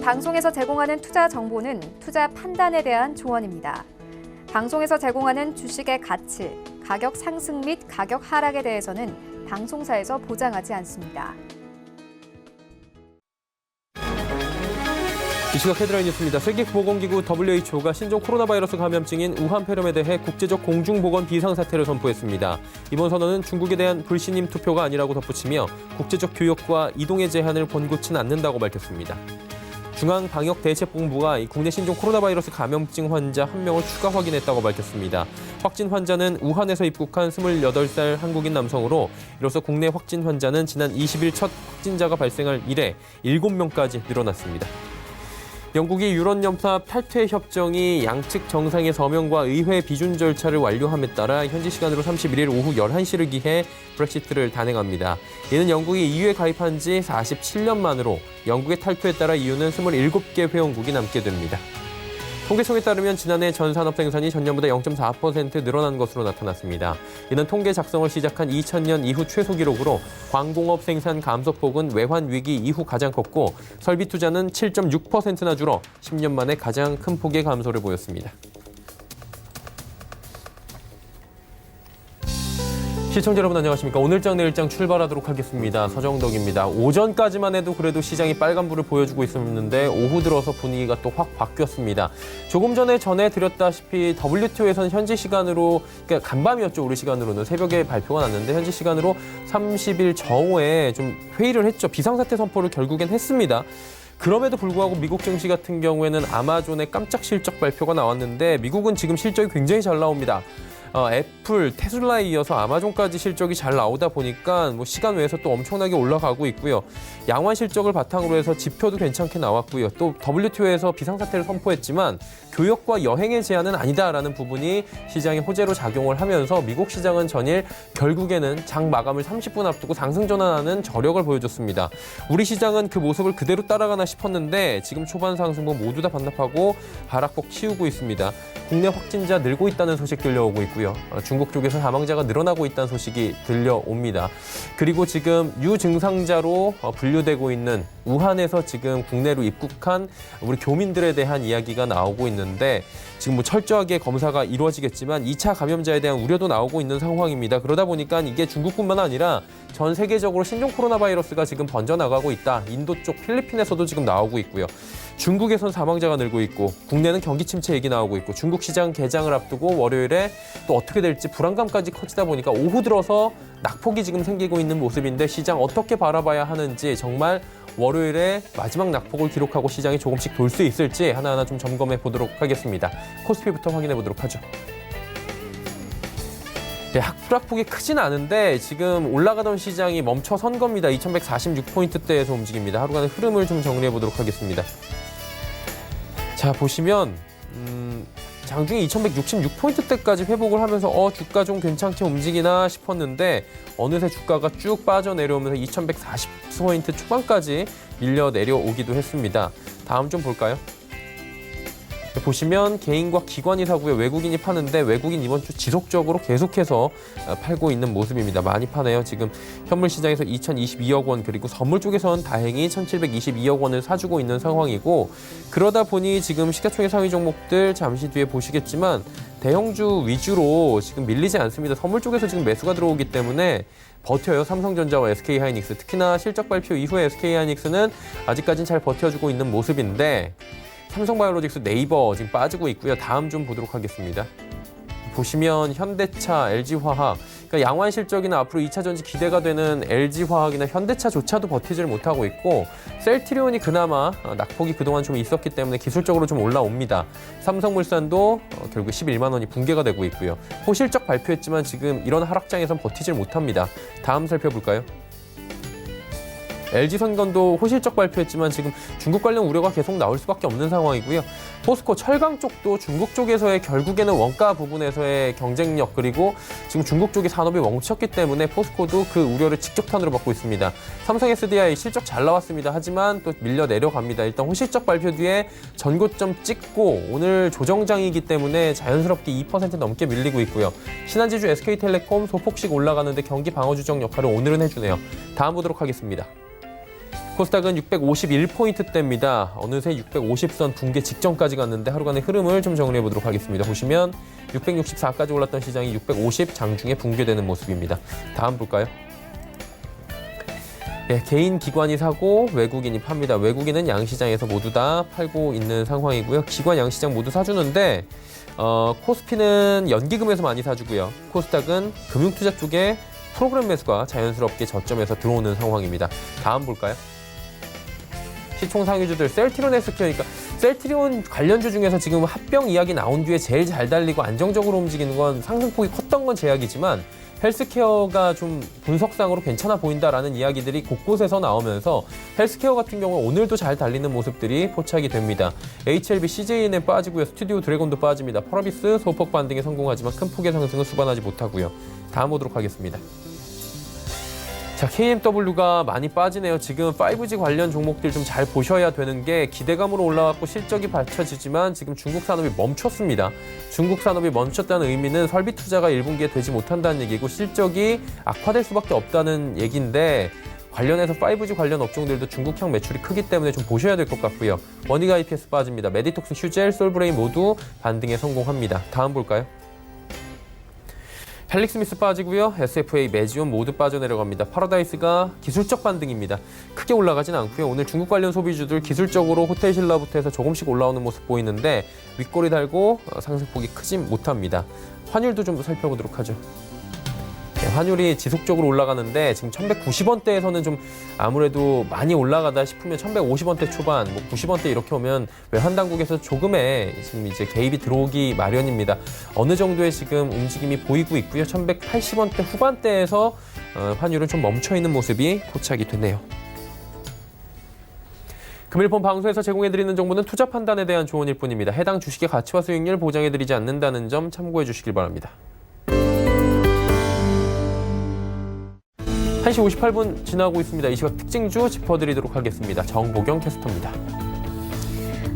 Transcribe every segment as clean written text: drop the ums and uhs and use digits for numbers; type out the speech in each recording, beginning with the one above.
방송에서 제공하는 투자 정보는 투자 판단에 대한 조언입니다. 방송에서 제공하는 주식의 가치, 가격 상승 및 가격 하락에 대해서는 방송사에서 보장하지 않습니다. 이 시각 헤드라인 뉴스입니다. 세계보건기구 WHO가 신종 코로나 바이러스 감염증인 우한폐렴에 대해 국제적 공중보건 비상사태를 선포했습니다. 이번 선언은 중국에 대한 불신임 투표가 아니라고 덧붙이며 국제적 교역과 이동의 제한을 번곶치는 않는다고 밝혔습니다. 중앙방역대책본부가 국내 신종 코로나 바이러스 감염증 환자 1명을 추가 확인했다고 밝혔습니다. 확진 환자는 우한에서 입국한 28살 한국인 남성으로 이로써 국내 확진 환자는 지난 20일 첫 확진자가 발생할 이래 7명까지 늘어났습니다. 영국이 유럽연합 탈퇴 협정이 양측 정상의 서명과 의회 비준 절차를 완료함에 따라 현지 시간으로 31일 오후 11시를 기해 브렉시트를 단행합니다. 이는 영국이 EU에 가입한 지 47년 만으로 영국의 탈퇴에 따라 EU는 27개 회원국이 남게 됩니다. 통계청에 따르면 지난해 전 산업 생산이 전년보다 0.4% 늘어난 것으로 나타났습니다. 이는 통계 작성을 시작한 2000년 이후 최소 기록으로 광공업 생산 감소폭은 외환 위기 이후 가장 컸고 설비 투자는 7.6%나 줄어 10년 만에 가장 큰 폭의 감소를 보였습니다. 시청자 여러분 안녕하십니까. 오늘장 내일장 출발하도록 하겠습니다. 서정덕입니다. 오전까지만 해도 그래도 시장이 빨간불을 보여주고 있었는데 오후 들어서 분위기가 또 확 바뀌었습니다. 조금 전에 전해드렸다시피 WTO에서는 현지 시간으로, 그러니까 간밤이었죠. 우리 시간으로는 새벽에 발표가 났는데 현지 시간으로 30일 정오에 좀 회의를 했죠. 비상사태 선포를 결국엔 했습니다. 그럼에도 불구하고 미국 증시 같은 경우에는 아마존의 깜짝 실적 발표가 나왔는데 미국은 지금 실적이 굉장히 잘 나옵니다. 애플, 테슬라에 이어서 아마존까지 실적이 잘 나오다 보니까 시간 외에서 또 엄청나게 올라가고 있고요. 양환 실적을 바탕으로 해서 지표도 괜찮게 나왔고요. 또 WTO에서 비상사태를 선포했지만 교역과 여행의 제한은 아니다라는 부분이 시장의 호재로 작용을 하면서 미국 시장은 전일 결국에는 장 마감을 30분 앞두고 상승 전환하는 저력을 보여줬습니다. 우리 시장은 그 모습을 그대로 따라가나 싶었는데 지금 초반 상승분 모두 다 반납하고 하락폭 치우고 있습니다. 국내 확진자 늘고 있다는 소식 들려오고 있고요. 중국 쪽에서 사망자가 늘어나고 있다는 소식이 들려옵니다. 그리고 지금 유증상자로 분류되고 있는 우한에서 지금 국내로 입국한 우리 교민들에 대한 이야기가 나오고 있는데 지금 철저하게 검사가 이루어지겠지만 2차 감염자에 대한 우려도 나오고 있는 상황입니다. 그러다 보니까 이게 중국뿐만 아니라 전 세계적으로 신종 코로나 바이러스가 지금 번져나가고 있다. 인도 쪽 필리핀에서도 지금 나오고 있고요. 중국에선 사망자가 늘고 있고 국내는 경기 침체 얘기 나오고 있고 중국 시장 개장을 앞두고 월요일에 또 어떻게 될지 불안감까지 커지다 보니까 오후 들어서 낙폭이 지금 생기고 있는 모습인데 시장 어떻게 바라봐야 하는지 정말 월요일에 마지막 낙폭을 기록하고 시장이 조금씩 돌 수 있을지 하나하나 좀 점검해 보도록 하겠습니다. 코스피부터 확인해 보도록 하죠. 네, 하락폭이 크진 않은데 지금 올라가던 시장이 멈춰선 겁니다. 2146포인트대에서 움직입니다. 하루간의 흐름을 좀 정리해 보도록 하겠습니다. 자, 보시면 장중에 2166포인트대까지 회복을 하면서 주가 좀 괜찮게 움직이나 싶었는데 어느새 주가가 쭉 빠져내려오면서 2140포인트 초반까지 밀려 내려오기도 했습니다. 다음 좀 볼까요? 보시면 개인과 기관이 사고요. 외국인이 파는데 외국인 이번 주 지속적으로 계속해서 팔고 있는 모습입니다. 많이 파네요. 지금 현물 시장에서 2022억 원 그리고 선물 쪽에서는 다행히 1722억 원을 사주고 있는 상황이고 그러다 보니 지금 시가총액 상위 종목들 잠시 뒤에 보시겠지만 대형주 위주로 지금 밀리지 않습니다. 선물 쪽에서 지금 매수가 들어오기 때문에 버텨요. 삼성전자와 SK하이닉스 특히나 실적 발표 이후에 SK하이닉스는 아직까지는 잘 버텨주고 있는 모습인데 삼성바이오로직스 네이버 지금 빠지고 있고요. 다음 좀 보도록 하겠습니다. 보시면 현대차, LG화학, 그러니까 양환 실적이나 앞으로 2차 전지 기대가 되는 LG화학이나 현대차조차도 버티지를 못하고 있고 셀트리온이 그나마 낙폭이 그동안 좀 있었기 때문에 기술적으로 좀 올라옵니다. 삼성물산도 결국 11만 원이 붕괴가 되고 있고요. 호실적 발표했지만 지금 이런 하락장에선 버티질 못합니다. 다음 살펴볼까요? LG선건도 호실적 발표했지만 지금 중국 관련 우려가 계속 나올 수밖에 없는 상황이고요. 포스코 철강 쪽도 중국 쪽에서의 결국에는 원가 부분에서의 경쟁력 그리고 지금 중국 쪽의 산업이 멈췄기 때문에 포스코도 그 우려를 직접탄으로 받고 있습니다. 삼성 SDI 실적 잘 나왔습니다. 하지만 또 밀려 내려갑니다. 일단 호실적 발표 뒤에 전고점 찍고 오늘 조정장이기 때문에 자연스럽게 2% 넘게 밀리고 있고요. 신한지주 SK텔레콤 소폭씩 올라가는데 경기 방어 주정 역할을 오늘은 해주네요. 다음 보도록 하겠습니다. 코스닥은 651포인트대입니다. 어느새 650선 붕괴 직전까지 갔는데 하루간의 흐름을 좀 정리해 보도록 하겠습니다. 보시면 664까지 올랐던 시장이 650 장중에 붕괴되는 모습입니다. 다음 볼까요? 네, 개인 기관이 사고 외국인이 팝니다. 외국인은 양시장에서 모두 다 팔고 있는 상황이고요. 기관 양시장 모두 사주는데 코스피는 연기금에서 많이 사주고요. 코스닥은 금융투자 쪽에 프로그램 매수가 자연스럽게 저점에서 들어오는 상황입니다. 다음 볼까요? 시총 상위주들 셀트리온 헬스케어니까 셀트리온 관련주 중에서 지금 합병 이야기 나온 뒤에 제일 잘 달리고 안정적으로 움직이는 건 상승폭이 컸던 건 제약이지만 헬스케어가 좀 분석상으로 괜찮아 보인다라는 이야기들이 곳곳에서 나오면서 헬스케어 같은 경우 오늘도 잘 달리는 모습들이 포착이 됩니다. HLB, CJNM 빠지고요. 스튜디오 드래곤도 빠집니다. 펄어비스 소폭 반등에 성공하지만 큰 폭의 상승은 수반하지 못하고요. 다음 보도록 하겠습니다. 자, KMW가 많이 빠지네요. 지금 5G 관련 종목들 좀 잘 보셔야 되는 게 기대감으로 올라왔고 실적이 받쳐지지만 지금 중국 산업이 멈췄습니다. 중국 산업이 멈췄다는 의미는 설비 투자가 1분기에 되지 못한다는 얘기고 실적이 악화될 수밖에 없다는 얘기인데 관련해서 5G 관련 업종들도 중국향 매출이 크기 때문에 좀 보셔야 될 것 같고요. 원익 IPS 빠집니다. 메디톡스, 휴젤, 솔브레인 모두 반등에 성공합니다. 다음 볼까요? 헬릭스미스 빠지고요. SFA, 메지온 모두 빠져내려갑니다. 파라다이스가 기술적 반등입니다. 크게 올라가진 않고요. 오늘 중국 관련 소비주들 기술적으로 호텔신라부터 해서 조금씩 올라오는 모습 보이는데 윗꼬리 달고 상승폭이 크진 못합니다. 환율도 좀 살펴보도록 하죠. 네, 환율이 지속적으로 올라가는데 지금 1190원대에서는 좀 아무래도 많이 올라가다 싶으면 1150원대 초반, 90원대 이렇게 오면 외환당국에서 조금의 지금 이제 개입이 들어오기 마련입니다. 어느 정도의 지금 움직임이 보이고 있고요. 1180원대 후반대에서 환율은 좀 멈춰 있는 모습이 포착이 되네요. 금일본 방송에서 제공해드리는 정보는 투자 판단에 대한 조언일 뿐입니다. 해당 주식의 가치와 수익률 보장해드리지 않는다는 점 참고해 주시길 바랍니다. 1시 58분 지나고 있습니다. 이 시각 특징주 짚어드리도록 하겠습니다. 정보경 캐스터입니다.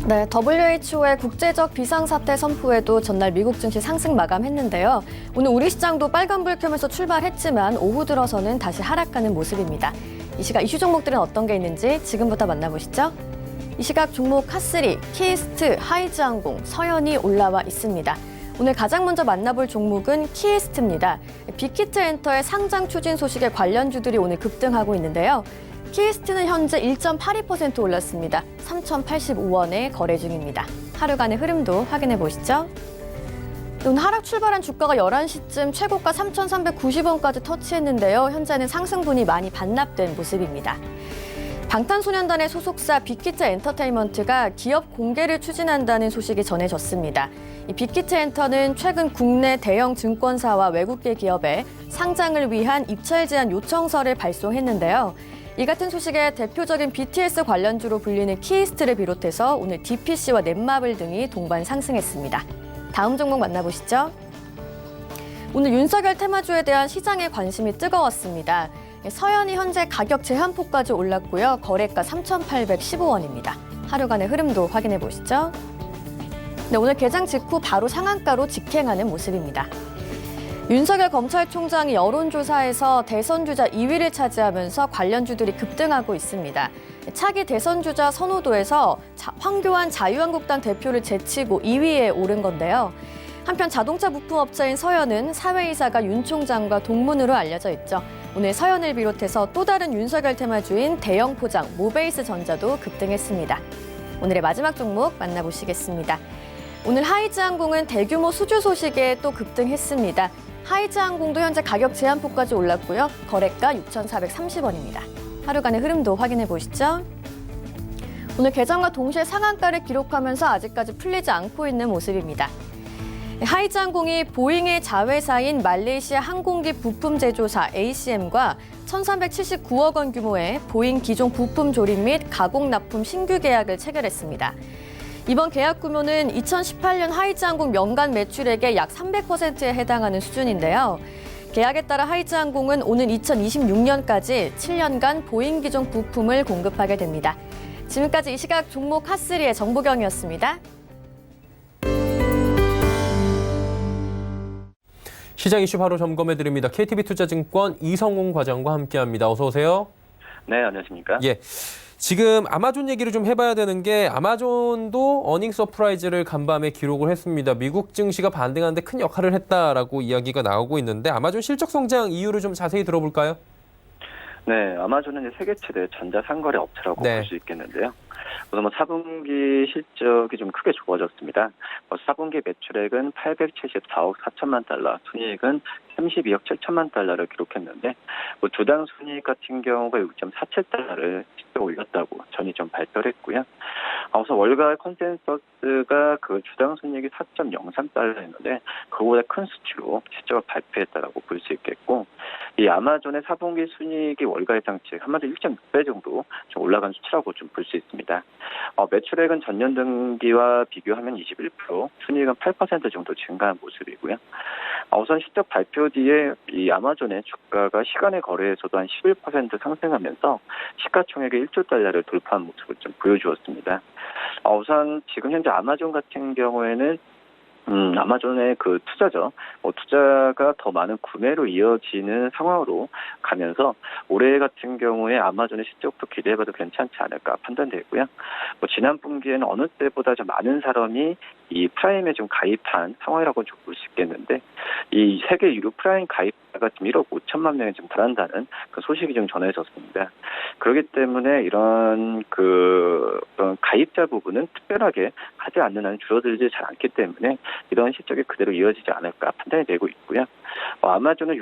네, WHO의 국제적 비상사태 선포에도 전날 미국 증시 상승 마감했는데요. 오늘 우리 시장도 빨간불 켜면서 출발했지만 오후 들어서는 다시 하락하는 모습입니다. 이 시각 이슈 종목들은 어떤 게 있는지 지금부터 만나보시죠. 이 시각 종목 카3, 키이스트, 하이즈항공, 서현이 올라와 있습니다. 오늘 가장 먼저 만나볼 종목은 키이스트입니다. 빅히트엔터의 상장 추진 소식에 관련주들이 오늘 급등하고 있는데요. 키이스트는 현재 1.82% 올랐습니다. 3,085원에 거래 중입니다. 하루간의 흐름도 확인해 보시죠. 오늘 하락 출발한 주가가 11시쯤 최고가 3,390원까지 터치했는데요. 현재는 상승분이 많이 반납된 모습입니다. 방탄소년단의 소속사 빅히트 엔터테인먼트가 기업 공개를 추진한다는 소식이 전해졌습니다. 이 빅히트 엔터는 최근 국내 대형 증권사와 외국계 기업에 상장을 위한 입찰 제한 요청서를 발송했는데요. 이 같은 소식에 대표적인 BTS 관련주로 불리는 키이스트를 비롯해서 오늘 DPC와 넷마블 등이 동반 상승했습니다. 다음 종목 만나보시죠. 오늘 윤석열 테마주에 대한 시장의 관심이 뜨거웠습니다. 서현이 현재 가격 제한폭까지 올랐고요. 거래가 3,815원입니다. 하루간의 흐름도 확인해 보시죠. 네, 오늘 개장 직후 바로 상한가로 직행하는 모습입니다. 윤석열 검찰총장이 여론조사에서 대선주자 2위를 차지하면서 관련주들이 급등하고 있습니다. 차기 대선주자 선호도에서 황교안 자유한국당 대표를 제치고 2위에 오른 건데요. 한편 자동차 부품업체인 서현은 사회이사가 윤 총장과 동문으로 알려져 있죠. 오늘 서현을 비롯해서 또 다른 윤석열 테마주인 대형 포장 모베이스 전자도 급등했습니다. 오늘의 마지막 종목 만나보시겠습니다. 오늘 하이즈항공은 대규모 수주 소식에 또 급등했습니다. 하이즈항공도 현재 가격 제한폭까지 올랐고요. 거래가 6,430원입니다. 하루간의 흐름도 확인해 보시죠. 오늘 개장과 동시에 상한가를 기록하면서 아직까지 풀리지 않고 있는 모습입니다. 하이즈항공이 보잉의 자회사인 말레이시아 항공기 부품 제조사 ACM과 1,379억 원 규모의 보잉 기종 부품 조립 및 가공 납품 신규 계약을 체결했습니다. 이번 계약 규모는 2018년 하이즈항공 연간 매출액의 약 300%에 해당하는 수준인데요. 계약에 따라 하이즈항공은 오는 2026년까지 7년간 보잉 기종 부품을 공급하게 됩니다. 지금까지 이 시각 종목 카3의 정보경이었습니다. 시장 이슈 바로 점검해드립니다. KTB투자증권 이성훈 과장과 함께합니다. 어서 오세요. 네, 안녕하십니까? 예. 지금 아마존 얘기를 좀 해봐야 되는 게 아마존도 어닝 서프라이즈를 간밤에 기록을 했습니다. 미국 증시가 반등하는데 큰 역할을 했다라고 이야기가 나오고 있는데 아마존 실적 성장 이유를 좀 자세히 들어볼까요? 네, 아마존은 이제 세계 최대 전자상거래 업체라고 네. 볼 수 있겠는데요. 우선 4분기 실적이 좀 크게 좋아졌습니다. 4분기 매출액은 874억 4천만 달러, 순이익은 32억 7천만 달러를 기록했는데 주당 순이익 같은 경우가 6.47달러를 직접 올렸다고 전이 좀 발표를 했고요. 우선 월가 컨센서스가 그 주당 순이익이 4.03달러였는데 그보다 큰 수치로 실적을 발표했다라고 볼 수 있겠고 이 아마존의 4분기 순이익이 월가 예상치 한마디로 1.6배 정도 좀 올라간 수치라고 좀 볼 수 있습니다. 매출액은 전년 등기와 비교하면 21%, 순이익은 8% 정도 증가한 모습이고요. 우선 실적 발표 뒤에 이 아마존의 주가가 시간의 거래에서도 한 11% 상승하면서 시가총액의 1조 달러를 돌파한 모습을 좀 보여주었습니다. 우선 지금 현재 아마존 같은 경우에는 아마존의 그 투자죠. 투자가 더 많은 구매로 이어지는 상황으로 가면서 올해 같은 경우에 아마존의 실적도 기대해봐도 괜찮지 않을까 판단되고요. 지난 분기에는 어느 때보다 좀 많은 사람이 이 프라임에 좀 가입한 상황이라고 좀 볼 수 있겠는데 이 세계 유료 프라임 가입자가 좀 1억 5천만 명에 좀 달한다는 그 소식이 좀 전해졌습니다. 그렇기 때문에 이런 그런 가입자 부분은 특별하게 하지 않는 한 줄어들지 잘 않기 때문에 이런 실적이 그대로 이어지지 않을까 판단이 되고 있고요. 아마존은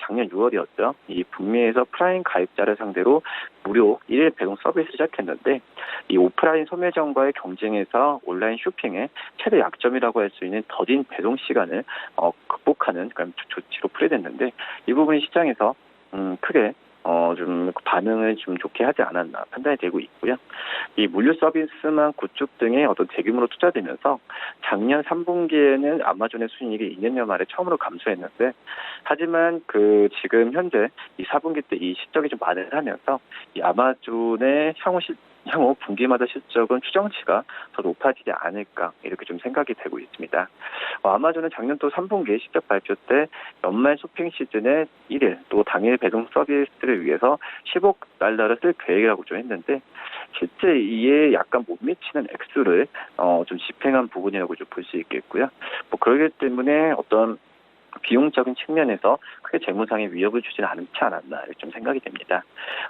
작년 6월이었죠. 이 북미에서 프라임 가입자를 상대로 무료 1일 배송 서비스를 시작했는데 이 오프라인 소매점과의 경쟁에서 온라인 쇼핑의 최대 약점이라고 할 수 있는 더딘 배송 시간을 극복하는 그런 조치로 풀이됐는데 이 부분이 시장에서 크게 좀 반응을 좀 좋게 하지 않았나 판단이 되고 있고요. 이 물류 서비스망 구축 등에 어떤 대규모로 투자되면서 작년 3분기에는 아마존의 순이익이 2년여 만에 처음으로 감소했는데 하지만 그 지금 현재 이 4분기 때 이 실적이 좀 반응하면서 이 아마존의 향후 분기마다 실적은 추정치가 더 높아지지 않을까 이렇게 좀 생각이 되고 있습니다. 아마존은 작년 또 3분기 실적 발표 때 연말 쇼핑 시즌에 1일 또 당일 배송 서비스를 위해서 10억 달러를 쓸 계획이라고 좀 했는데 실제 이에 약간 못 미치는 액수를 좀 집행한 부분이라고 좀 볼 수 있겠고요. 그렇기 때문에 어떤 비용적인 측면에서 크게 재무상의 위협을 주지는 않지 않았나 이렇게 좀 생각이 됩니다.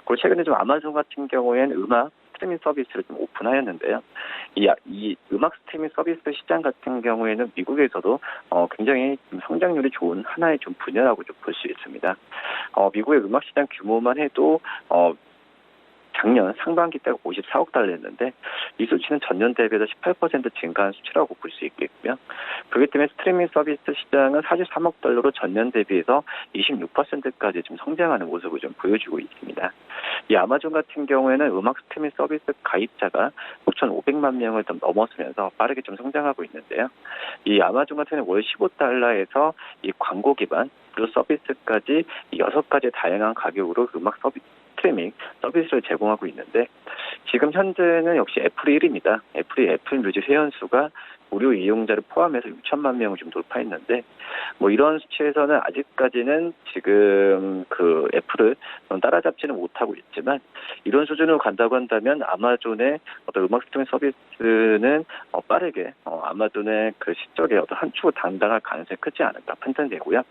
그리고 최근에 좀 아마존 같은 경우에는 음악 스트리밍 서비스를 좀 오픈하였는데요. 이 음악 스트리밍 서비스 시장 같은 경우에는 미국에서도 굉장히 좀 성장률이 좋은 하나의 좀 분야라고 좀 볼 수 있습니다. 미국의 음악 시장 규모만 해도 작년 상반기 때가 54억 달러였는데 이 수치는 전년 대비해서 18% 증가한 수치라고 볼 수 있겠고요. 그렇기 때문에 스트리밍 서비스 시장은 43억 달러로 전년 대비해서 26%까지 좀 성장하는 모습을 좀 보여주고 있습니다. 이 아마존 같은 경우에는 음악 스트리밍 서비스 가입자가 5,500만 명을 좀 넘어서면서 빠르게 좀 성장하고 있는데요. 이 아마존 같은 경우는 월 15달러에서 이 광고 기반 그리고 서비스까지 6가지 다양한 가격으로 음악 스트리밍 서비스를 제공하고 있는데 지금 현재는 역시 애플이 1위입니다. 애플 뮤직 회원수가 무료 이용자를 포함해서 6천만 명을 좀 돌파했는데 이런 수치에서는 아직까지는 지금 그 애플을 따라잡지는 못하고 있지만 이런 수준으로 간다고 한다면 아마존의 어떤 음악 스트리밍 서비스는 빠르게 아마존의 그 실적에 어떤 한 축을 담당할 가능성이 크지 않을까 판단되고요.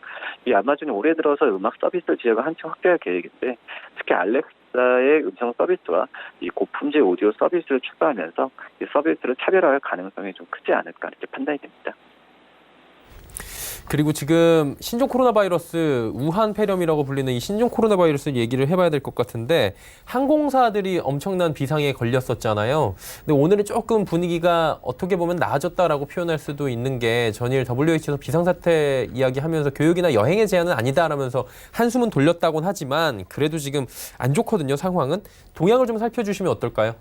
이 아마존이 올해 들어서 음악 서비스 지역을 한층 확대할 계획인데 특히 알렉사의 음성 서비스와 이 고품질 오디오 서비스를 추가하면서 이 서비스를 차별화할 가능성이 좀 크지 않을까 이렇게 판단이 됩니다. 그리고 지금 신종 코로나 바이러스 우한 폐렴이라고 불리는 이 신종 코로나 바이러스 얘기를 해봐야 될 것 같은데 항공사들이 엄청난 비상에 걸렸었잖아요. 근데 오늘은 조금 분위기가 어떻게 보면 나아졌다라고 표현할 수도 있는 게 전일 WH에서 비상사태 이야기하면서 교육이나 여행의 제한은 아니다라면서 한숨은 돌렸다고는 하지만 그래도 지금 안 좋거든요, 상황은. 동향을 좀 살펴주시면 어떨까요?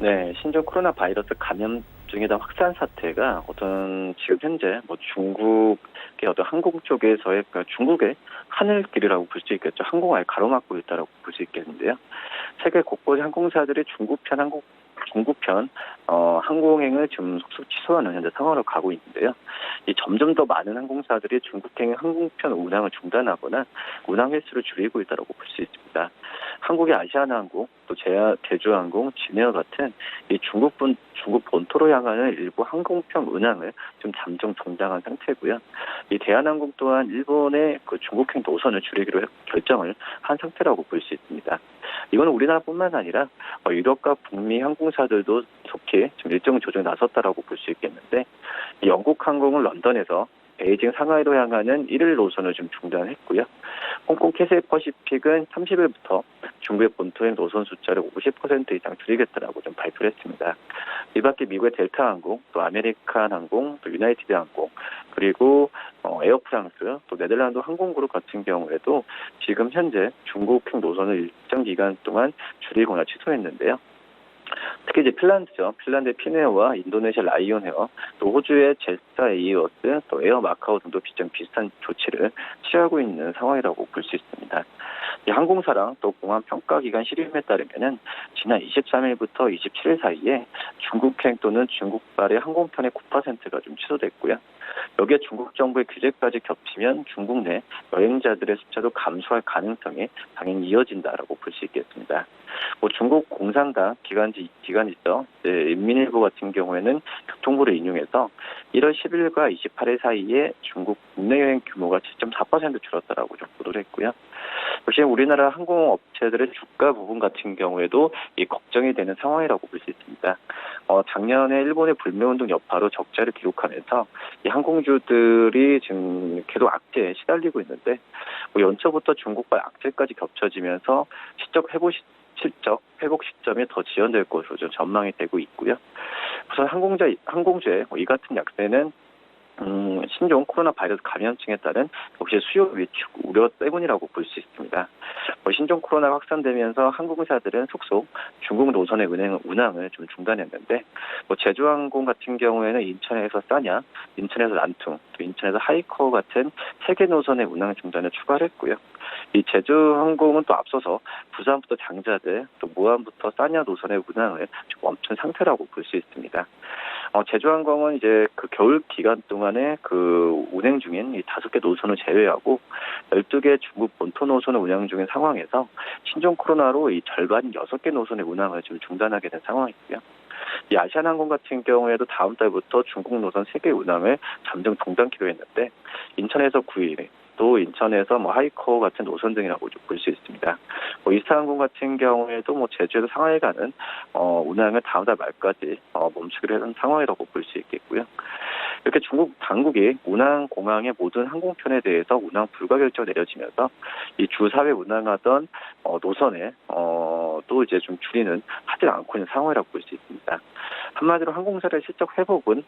네, 신종 코로나 바이러스 감염 중에다 확산 사태가 어떤 지금 현재 중국의 어떤 항공 쪽에서의 중국의 하늘길이라고 볼 수 있겠죠. 항공화에 가로막고 있다라고 볼 수 있겠는데요. 세계 곳곳의 항공사들이 중국편 항공행을 좀 속속 취소하는 현재 상황으로 가고 있는데요. 이 점점 더 많은 항공사들이 중국행 항공편 운항을 중단하거나 운항 횟수를 줄이고 있다고 볼 수 있습니다. 한국의 아시아나항공, 또 제주항공, 진에어 같은 이 중국 본토로 향하는 일부 항공편 운항을 좀 잠정 중단한 상태고요. 이 대한항공 또한 일본의 그 중국행 노선을 줄이기로 결정을 한 상태라고 볼 수 있습니다. 이건 우리나라뿐만 아니라 유럽과 북미 항공사들도 속히 좀 일정 조정에 나섰다라고 볼 수 있겠는데, 이 영국 항공은 런던에서 베이징, 상하이로 향하는 1일 노선을 좀 중단했고요. 홍콩 캐세이 퍼시픽은 30일부터 중국의 본토행 노선 숫자를 50% 이상 줄이겠다라고 좀 발표를 했습니다. 이 밖에 미국의 델타 항공, 또 아메리칸 항공, 또 유나이티드 항공, 그리고 에어프랑스, 또 네덜란드 항공그룹 같은 경우에도 지금 현재 중국행 노선을 일정 기간 동안 줄이거나 취소했는데요. 특히 이제 핀란드죠. 핀란드의 피네어와 인도네시아 라이온에어, 또 호주의 제스타 에이어스, 또 에어 마카오 등도 비슷한 조치를 취하고 있는 상황이라고 볼 수 있습니다. 이 항공사랑 또 공항 평가 기관 시림에 따르면은 지난 23일부터 27일 사이에 중국행 또는 중국발의 항공편의 9%가 좀 취소됐고요. 여기에 중국 정부의 규제까지 겹치면 중국 내 여행자들의 숫자도 감소할 가능성이 당연히 이어진다라고 볼 수 있겠습니다. 중국 공산당 기관이죠. 인민일보 같은 경우에는 교통부를 인용해서 1월 10일과 28일 사이에 중국 국내 여행 규모가 7.4% 줄었다라고 좀 보도를 했고요. 역시 우리나라 항공업체들의 주가 부분 같은 경우에도 이 걱정이 되는 상황이라고 볼 수 있습니다. 작년에 일본의 불매운동 여파로 적자를 기록하면서 이 항공주들이 지금 계속 악재에 시달리고 있는데, 연초부터 중국발 악재까지 겹쳐지면서 실적 회복 시점이 더 지연될 것으로 좀 전망이 되고 있고요. 우선 항공주의 이 같은 약세는 신종 코로나 바이러스 감염증에 따른 역시 수요 위축 우려 때문이라고 볼 수 있습니다. 신종 코로나가 확산되면서 항공사들은 속속 중국 노선의 운항을 좀 중단했는데, 제주항공 같은 경우에는 인천에서 싸냐, 인천에서 난퉁, 또 인천에서 하이커 같은 3개 노선의 운항 중단을 추가를 했고요. 이 제주항공은 또 앞서서 부산부터 장자들, 또 모안부터 싸냐 노선의 운항을 좀 멈춘 상태라고 볼 수 있습니다. 제주항공은 이제 그 겨울 기간 동안에 그 운행 중인 이 5개 노선을 제외하고 12개 중국 본토 노선을 운항 중인 상황에서 신종 코로나로 이 절반 6개 노선의 운항을 좀 중단하게 된 상황이고요. 이 아시아나항공 같은 경우에도 다음 달부터 중국 노선 3개 운항을 잠정 중단키로 했는데, 인천에서 9일, 또 인천에서 하이커 같은 노선 등이라고 볼 수 있습니다. 이스타항공 같은 경우에도 제주에서 상하이 가는 운항을 다음 달 말까지 멈추기로 하는 상황이라고 볼 수 있겠고요. 이렇게 중국 당국이 운항 공항의 모든 항공편에 대해서 운항 불가 결정을 내려지면서 이 주 4회 운항하던 노선에 또 이제 좀 줄이는 하지 않고 있는 상황이라고 볼 수 있습니다. 한마디로 항공사의 실적 회복은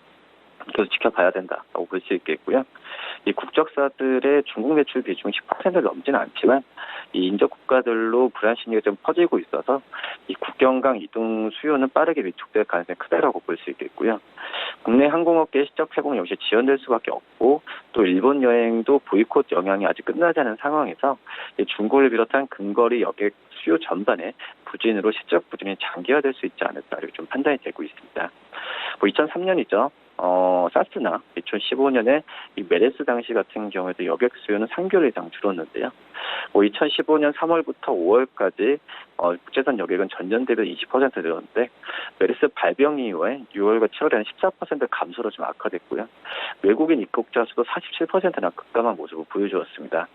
계속 지켜봐야 된다고 볼 수 있겠고요. 이 국적사들의 중국 매출 비중이 10%를 넘지는 않지만 이 인접 국가들로 불안 심리가 좀 퍼지고 있어서 이 국경간 이동 수요는 빠르게 위축될 가능성이 크다라고 볼 수 있겠고요. 국내 항공업계의 실적 회복 역시 지연될 수밖에 없고, 또 일본 여행도 보이콧 영향이 아직 끝나지 않은 상황에서 이 중국을 비롯한 근거리 여객 수요 전반에 부진으로 실적 부진이 장기화될 수 있지 않을까 이렇게 좀 판단이 되고 있습니다. 2003년이죠. 사스나 2015년에 이 메르스 당시 같은 경우에도 여객 수요는 3개월 이상 줄었는데요. 2015년 3월부터 5월까지 국제선 여객은 전년 대비 20% 늘었는데, 메르스 발병 이후에 6월과 7월에는 14% 감소로 좀 악화됐고요. 외국인 입국자 수도 47%나 급감한 모습을 보여주었습니다.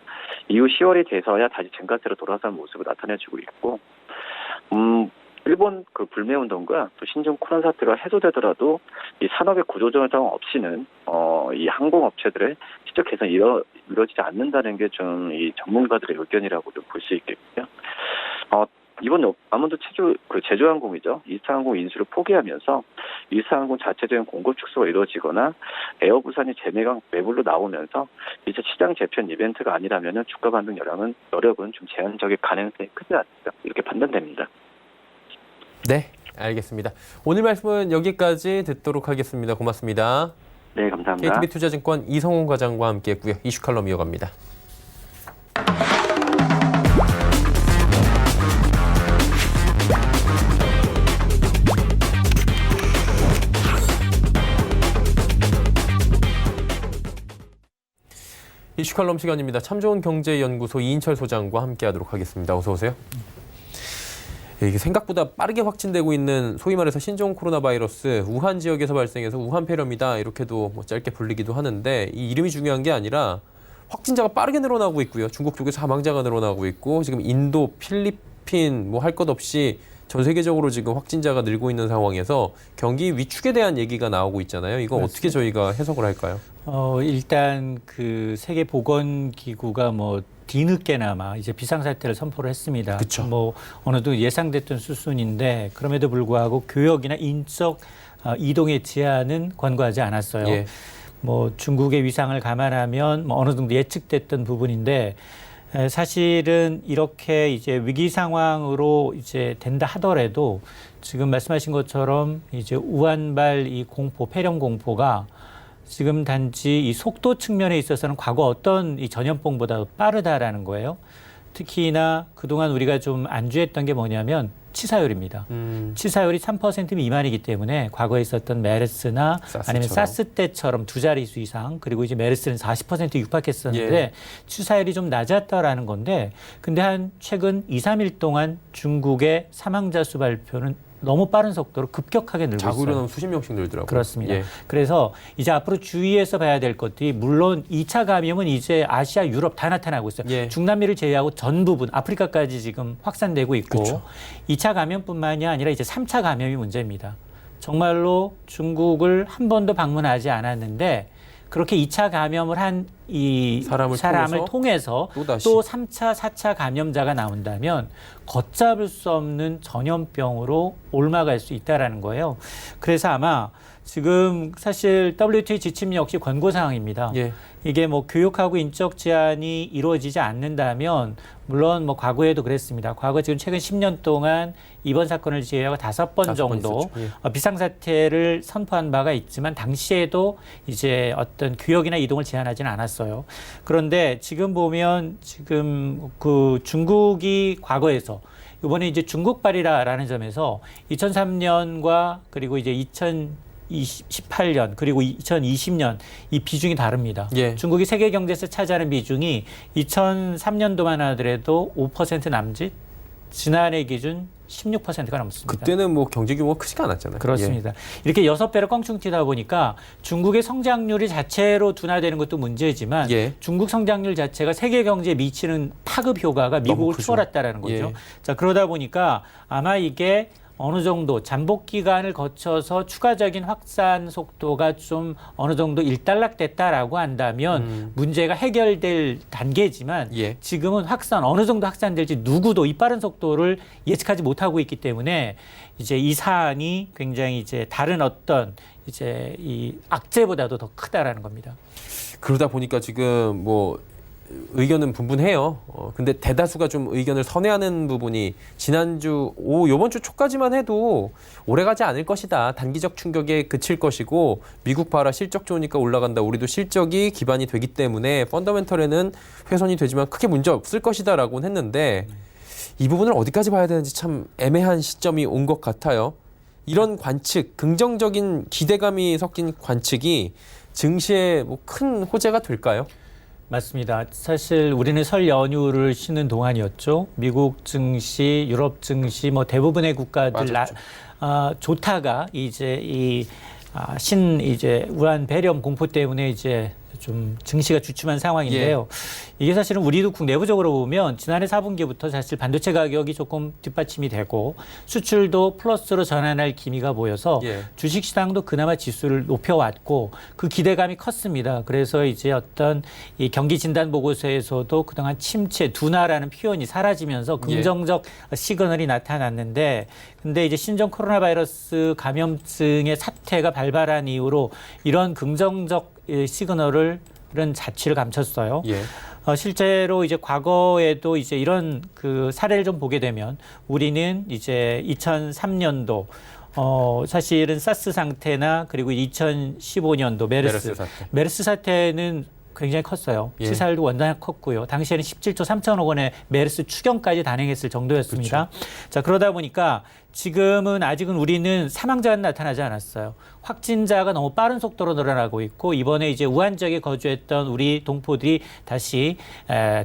이후 10월이 돼서야 다시 증가세로 돌아선 모습을 나타내주고 있고, 일본 그 불매운동과 또 신종 코로나 사태가 해소되더라도 이 산업의 구조조정 없이는 이 항공업체들의 실적 개선이 이루어지지 않는다는 게 좀 이 전문가들의 의견이라고 좀 볼 수 있겠고요. 이번 아무도 제주항공이죠. 이스타항공 인수를 포기하면서 이스타항공 자체적인 공급 축소가 이루어지거나 에어부산이 재매각 매물로 나오면서 이제 시장 재편 이벤트가 아니라면은 주가 반등 여력은 좀 제한적일 가능성이 크지 않다, 이렇게 판단됩니다. 네, 알겠습니다. 오늘 말씀은 여기까지 듣도록 하겠습니다. 고맙습니다. 네, 감사합니다. KTB투자증권 이성훈 과장과 함께했고요. 이슈 칼럼 이어갑니다. 이슈 칼럼 시간입니다. 참 좋은 경제연구소 이인철 소장과 함께하도록 하겠습니다. 어서 오세요. 이게 생각보다 빠르게 확진되고 있는 소위 말해서 신종 코로나 바이러스 우한 지역에서 발생해서 우한 폐렴이다 이렇게도 뭐 짧게 불리기도 하는데 이 이름이 중요한 게 아니라 확진자가 빠르게 늘어나고 있고요. 중국 쪽에서 사망자가 늘어나고 있고 지금 인도, 필리핀 뭐 할 것 없이 전 세계적으로 지금 확진자가 늘고 있는 상황에서 경기 위축에 대한 얘기가 나오고 있잖아요. 이거 어떻게 저희가 해석을 할까요? 일단 그 세계보건기구가 뭐 뒤늦게나마 이제 비상사태를 선포를 했습니다. 그쵸. 뭐 어느 정도 예상됐던 수준인데 그럼에도 불구하고 교역이나 인적 이동의 제한은 권고하지 않았어요. 예. 뭐 중국의 위상을 감안하면 뭐 어느 정도 예측됐던 부분인데 사실은 이렇게 이제 위기 상황으로 이제 된다 하더라도 지금 말씀하신 것처럼 이제 우한발 이 공포, 폐렴 공포가 지금 단지 이 속도 측면에 있어서는 과거 어떤 이 전염병보다 빠르다라는 거예요. 특히나 그동안 우리가 좀 안주했던 게 뭐냐면 치사율입니다. 치사율이 3% 미만이기 때문에 과거에 있었던 메르스나 아니면 사스 때처럼 두 자릿수 이상 그리고 이제 메르스는 40% 육박했었는데 예. 치사율이 좀 낮았다라는 건데 근데 한 최근 2, 3일 동안 중국의 사망자 수 발표는 너무 빠른 속도로 급격하게 늘고 자고 있어요. 일어나면 수십 명씩 늘더라고요. 그렇습니다. 예. 그래서 이제 앞으로 주의해서 봐야 될 것들이 물론 2차 감염은 이제 아시아, 유럽 다 나타나고 있어요. 예. 중남미를 제외하고 전 부분, 아프리카까지 지금 확산되고 있고 그렇죠. 2차 감염뿐만이 아니라 이제 3차 감염이 문제입니다. 정말로 중국을 한 번도 방문하지 않았는데 그렇게 2차 감염을 한 이 사람을 통해서 또 3차, 4차 감염자가 나온다면 걷잡을 수 없는 전염병으로 옮아갈 수 있다라는 거예요. 그래서 아마 지금 사실 WTO 지침 역시 권고사항입니다. 예. 이게 뭐 교육하고 인적 제한이 이루어지지 않는다면 물론 뭐 과거에도 그랬습니다. 과거 지금 최근 10년 동안 이번 사건을 제외하고 5번 정도 비상사태를 선포한 바가 있지만 당시에도 이제 어떤 교역이나 이동을 제한하지는 않았어요. 그런데 지금 보면 지금 그 중국이 과거에서 이번에 이제 중국발이라는 점에서 2003년과 그리고 이제 2018년 그리고 2020년 이 비중이 다릅니다. 예. 중국이 세계 경제에서 차지하는 비중이 2003년도만 하더라도 5% 남짓, 지난해 기준 16%가 넘습니다. 그때는 뭐 경제 규모가 크지가 않았잖아요. 그렇습니다. 이렇게 6배로 껑충 튀다 보니까 중국의 성장률이 자체로 둔화되는 것도 문제지만 예. 중국 성장률 자체가 세계 경제에 미치는 파급 효과가 미국을 추월했다라는 거죠. 예. 자, 그러다 보니까 아마 이게 어느 정도 잠복 기간을 거쳐서 추가적인 확산 속도가 좀 어느 정도 일단락됐다라고 한다면 문제가 해결될 단계지만 예. 지금은 어느 정도 확산될지 누구도 이 빠른 속도를 예측하지 못하고 있기 때문에 이제 이 사안이 굉장히 이제 다른 어떤 이제 이 악재보다도 더 크다라는 겁니다. 그러다 보니까 지금 뭐 의견은 분분해요. 근데 대다수가 좀 의견을 선회하는 부분이 요번 주 초까지만 해도 오래가지 않을 것이다. 단기적 충격에 그칠 것이고 미국 봐라 실적 좋으니까 올라간다. 우리도 실적이 기반이 되기 때문에 펀더멘털에는 훼손이 되지만 크게 문제 없을 것이다라고는 했는데 이 부분을 어디까지 봐야 되는지 참 애매한 시점이 온 것 같아요. 이런 관측, 긍정적인 기대감이 섞인 관측이 증시에 뭐 큰 호재가 될까요? 맞습니다. 사실 우리는 설 연휴를 쉬는 동안이었죠. 미국 증시, 유럽 증시, 뭐 대부분의 국가들 좋다가 이제 이제 우한 폐렴 공포 때문에 이제 좀 증시가 주춤한 상황인데요. 이게 사실은 우리도 내부적으로 보면 지난해 4분기부터 사실 반도체 가격이 조금 뒷받침이 되고 수출도 플러스로 전환할 기미가 보여서 주식시장도 그나마 지수를 높여왔고 그 기대감이 컸습니다. 그래서 이제 어떤 이 경기 진단 보고서에서도 그동안 침체, 둔화라는 표현이 사라지면서 긍정적 시그널이 나타났는데 근데 이제 신종 코로나 바이러스 감염증의 사태가 발발한 이후로 이런 긍정적 시그널을 자취를 감췄어요. 실제로 이제 과거에도 이제 이런 그 사례를 좀 보게 되면 우리는 이제 2003년도 사실은 사스 상태나 그리고 2015년도 메르스 사태는 굉장히 컸어요. 치사율도 원단히 컸고요. 당시에는 17조 3천억 원의 메르스 추경까지 단행했을 정도였습니다. 그렇죠. 자, 그러다 보니까 지금은 아직은 우리는 사망자는 나타나지 않았어요. 확진자가 너무 빠른 속도로 늘어나고 있고 이번에 이제 우한 지역에 거주했던 우리 동포들이 다시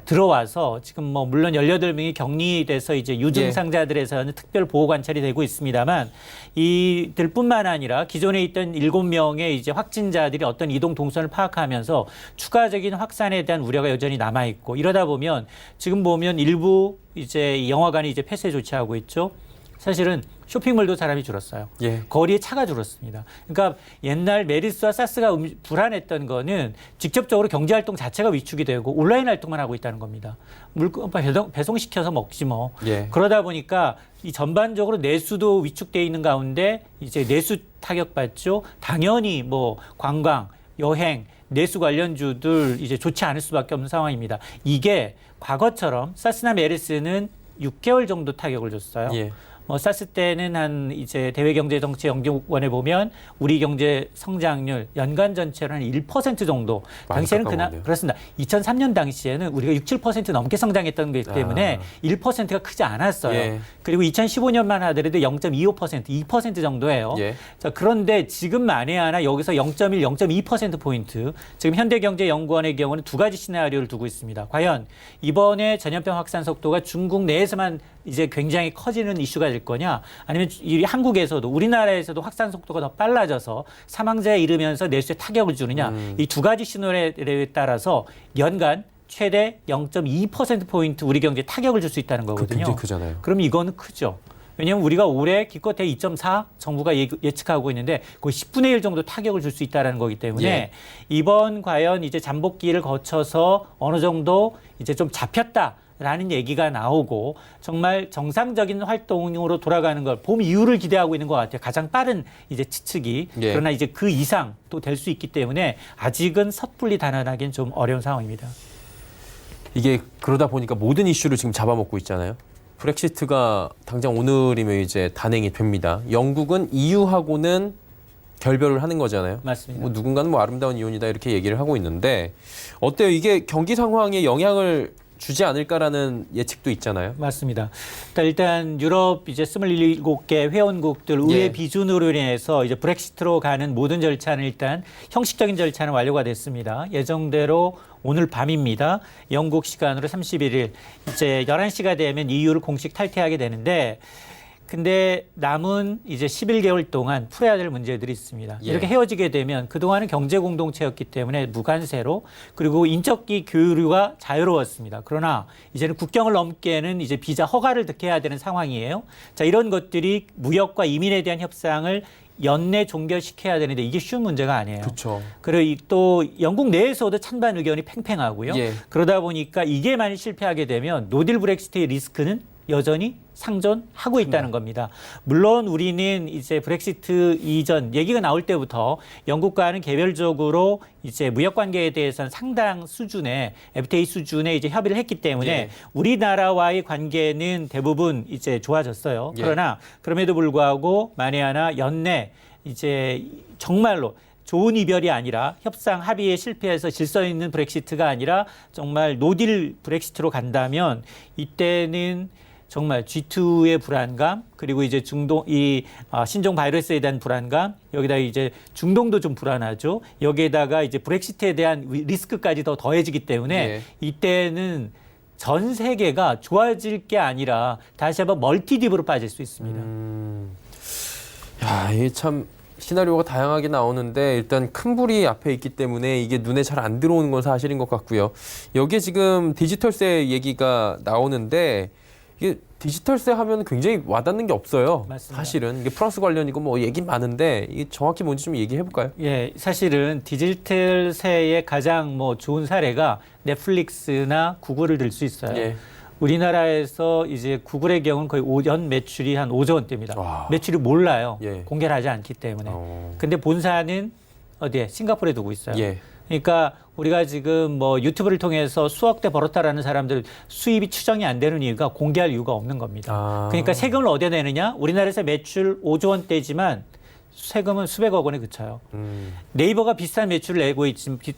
들어와서 지금 뭐 물론 18명이 격리돼서 이제 유증상자들에서는 특별 보호 관찰이 되고 있습니다만 이들뿐만 아니라 기존에 있던 7명의 이제 확진자들이 어떤 이동 동선을 파악하면서 추가적인 확산에 대한 우려가 여전히 남아 있고 이러다 보면 지금 보면 일부 이제 영화관이 이제 폐쇄 조치하고 있죠. 사실은 쇼핑몰도 사람이 줄었어요. 예. 거리에 차가 줄었습니다. 그러니까 옛날 메르스와 사스가 불안했던 거는 직접적으로 경제활동 자체가 위축이 되고 온라인 활동만 하고 있다는 겁니다. 물건 배송시켜서 먹지 뭐. 예. 그러다 보니까 이 전반적으로 내수도 위축돼 있는 가운데 이제 내수 타격받죠. 당연히 뭐 관광, 여행, 내수 관련주들 이제 좋지 않을 수밖에 없는 상황입니다. 이게 과거처럼 사스나 메르스는 6개월 정도 타격을 줬어요. 예. 사스 때는 한 이제 대외경제정치연구원에 보면 우리 경제 성장률 연간 전체로 한 1% 정도. 당시에는 그렇습니다. 2003년 당시에는 우리가 6, 7% 넘게 성장했던 거기 때문에 1%가 크지 않았어요. 예. 그리고 2015년만 하더라도 0.25%, 2% 정도예요. 예. 자, 그런데 지금 만에 하나 여기서 0.1, 0.2%포인트. 지금 현대경제연구원의 경우는 두 가지 시나리오를 두고 있습니다. 과연 이번에 전염병 확산 속도가 중국 내에서만 이제 굉장히 커지는 이슈가 될 거냐, 아니면 이 한국에서도 우리나라에서도 확산 속도가 더 빨라져서 사망자에 이르면서 내수에 타격을 주느냐, 이 두 가지 시나리오에 따라서 연간 최대 0.2%포인트 우리 경제에 타격을 줄 수 있다는 거거든요. 굉장히 크잖아요. 그럼 이거는 크죠. 왜냐하면 우리가 올해 기껏해 2.4 정부가 예측하고 있는데 거의 10분의 1 정도 타격을 줄 수 있다는 거기 때문에 예. 이번 과연 이제 잠복기를 거쳐서 어느 정도 이제 좀 잡혔다라는 얘기가 나오고 정말 정상적인 활동으로 돌아가는 걸 봄 이후를 기대하고 있는 것 같아요. 가장 빠른 이제 측이. 예. 그러나 이제 그 이상 또 될 수 있기 때문에 아직은 섣불리 단언하기는 좀 어려운 상황입니다. 이게 그러다 보니까 모든 이슈를 지금 잡아먹고 있잖아요. 브렉시트가 당장 오늘이면 이제 단행이 됩니다. 영국은 EU하고는 결별을 하는 거잖아요. 맞습니다. 뭐 누군가는 뭐 아름다운 이혼이다 이렇게 얘기를 하고 있는데 어때요? 이게 경기 상황에 영향을 주지 않을까라는 예측도 있잖아요. 맞습니다. 그러니까 일단 유럽 이제 27개 회원국들 의회 예. 비준으로 인해서 이제 브렉시트로 가는 모든 절차는 일단 형식적인 절차는 완료가 됐습니다. 예정대로 오늘 밤입니다. 영국 시간으로 31일 이제 11시가 되면 EU를 공식 탈퇴하게 되는데 근데 남은 이제 11개월 동안 풀어야 될 문제들이 있습니다. 예. 이렇게 헤어지게 되면 그동안은 경제 공동체였기 때문에 무관세로 그리고 인적기 교류가 자유로웠습니다. 그러나 이제는 국경을 넘게는 이제 비자 허가를 득해야 되는 상황이에요. 자, 이런 것들이 무역과 이민에 대한 협상을 연내 종결시켜야 되는데 이게 쉬운 문제가 아니에요. 그렇죠. 그리고 또 영국 내에서도 찬반 의견이 팽팽하고요. 예. 그러다 보니까 이게 만약 실패하게 되면 노딜 브렉시트의 리스크는 여전히 상존하고 있다는 겁니다. 물론 우리는 이제 브렉시트 이전 얘기가 나올 때부터 영국과는 개별적으로 이제 무역 관계에 대해서는 상당 수준의 FTA 수준의 이제 협의를 했기 때문에 예. 우리나라와의 관계는 대부분 이제 좋아졌어요. 예. 그러나 그럼에도 불구하고 만에 하나 연내 이제 정말로 좋은 이별이 아니라 협상 합의에 실패해서 질서 있는 브렉시트가 아니라 정말 노딜 브렉시트로 간다면 이때는 정말 G2의 불안감 그리고 이제 중동 신종 바이러스에 대한 불안감 여기다 이제 중동도 좀 불안하죠. 여기에다가 이제 브렉시트에 대한 리스크까지 더 더해지기 때문에 예. 이때는 전 세계가 좋아질 게 아니라 다시 한번 멀티딥으로 빠질 수 있습니다. 야, 이게 참 시나리오가 다양하게 나오는데 일단 큰 불이 앞에 있기 때문에 이게 눈에 잘 안 들어오는 건 사실인 것 같고요. 여기에 지금 디지털세 얘기가 나오는데 이게 디지털세 하면 굉장히 와닿는 게 없어요. 맞습니다. 사실은 이게 플러스 관련이고 뭐 얘기 많은데 이게 정확히 뭔지 좀 얘기해 볼까요? 예, 사실은 디지털세의 가장 뭐 좋은 사례가 넷플릭스나 구글을 들 수 있어요. 예. 우리나라에서 이제 구글의 경우는 거의 연 매출이 한 5조 원대입니다. 와. 매출이 몰라요. 예. 공개를 하지 않기 때문에. 근데 본사는 어디에? 싱가포르에 두고 있어요. 예. 그러니까 우리가 지금 뭐 유튜브를 통해서 수억대 벌었다라는 사람들 수입이 추정이 안 되는 이유가 공개할 이유가 없는 겁니다. 그러니까 세금을 어디에 내느냐? 우리나라에서 매출 5조 원대지만 세금은 수백억 원에 그쳐요. 네이버가 비슷한 매출을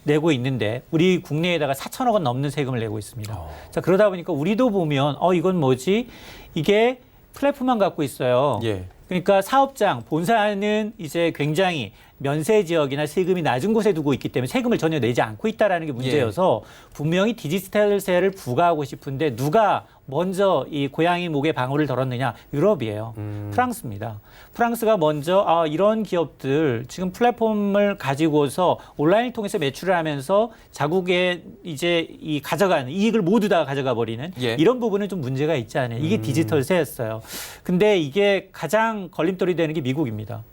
내고 있는데 우리 국내에다가 4천억 원 넘는 세금을 내고 있습니다. 자, 그러다 보니까 우리도 보면 이건 뭐지? 이게 플랫폼만 갖고 있어요. 예. 그러니까 사업장 본사는 이제 굉장히 면세 지역이나 세금이 낮은 곳에 두고 있기 때문에 세금을 전혀 내지 않고 있다라는 게 문제여서 분명히 디지털세를 부과하고 싶은데 누가 먼저 이 고양이 목에 방울을 덜었느냐? 유럽이에요. 프랑스입니다. 프랑스가 먼저 이런 기업들 지금 플랫폼을 가지고서 온라인을 통해서 매출을 하면서 자국에 이제 이 가져가는 이익을 모두 다 가져가 버리는 예. 이런 부분은 좀 문제가 있지 않아요. 이게 디지털세였어요. 근데 이게 가장 걸림돌이 되는 게 미국입니다.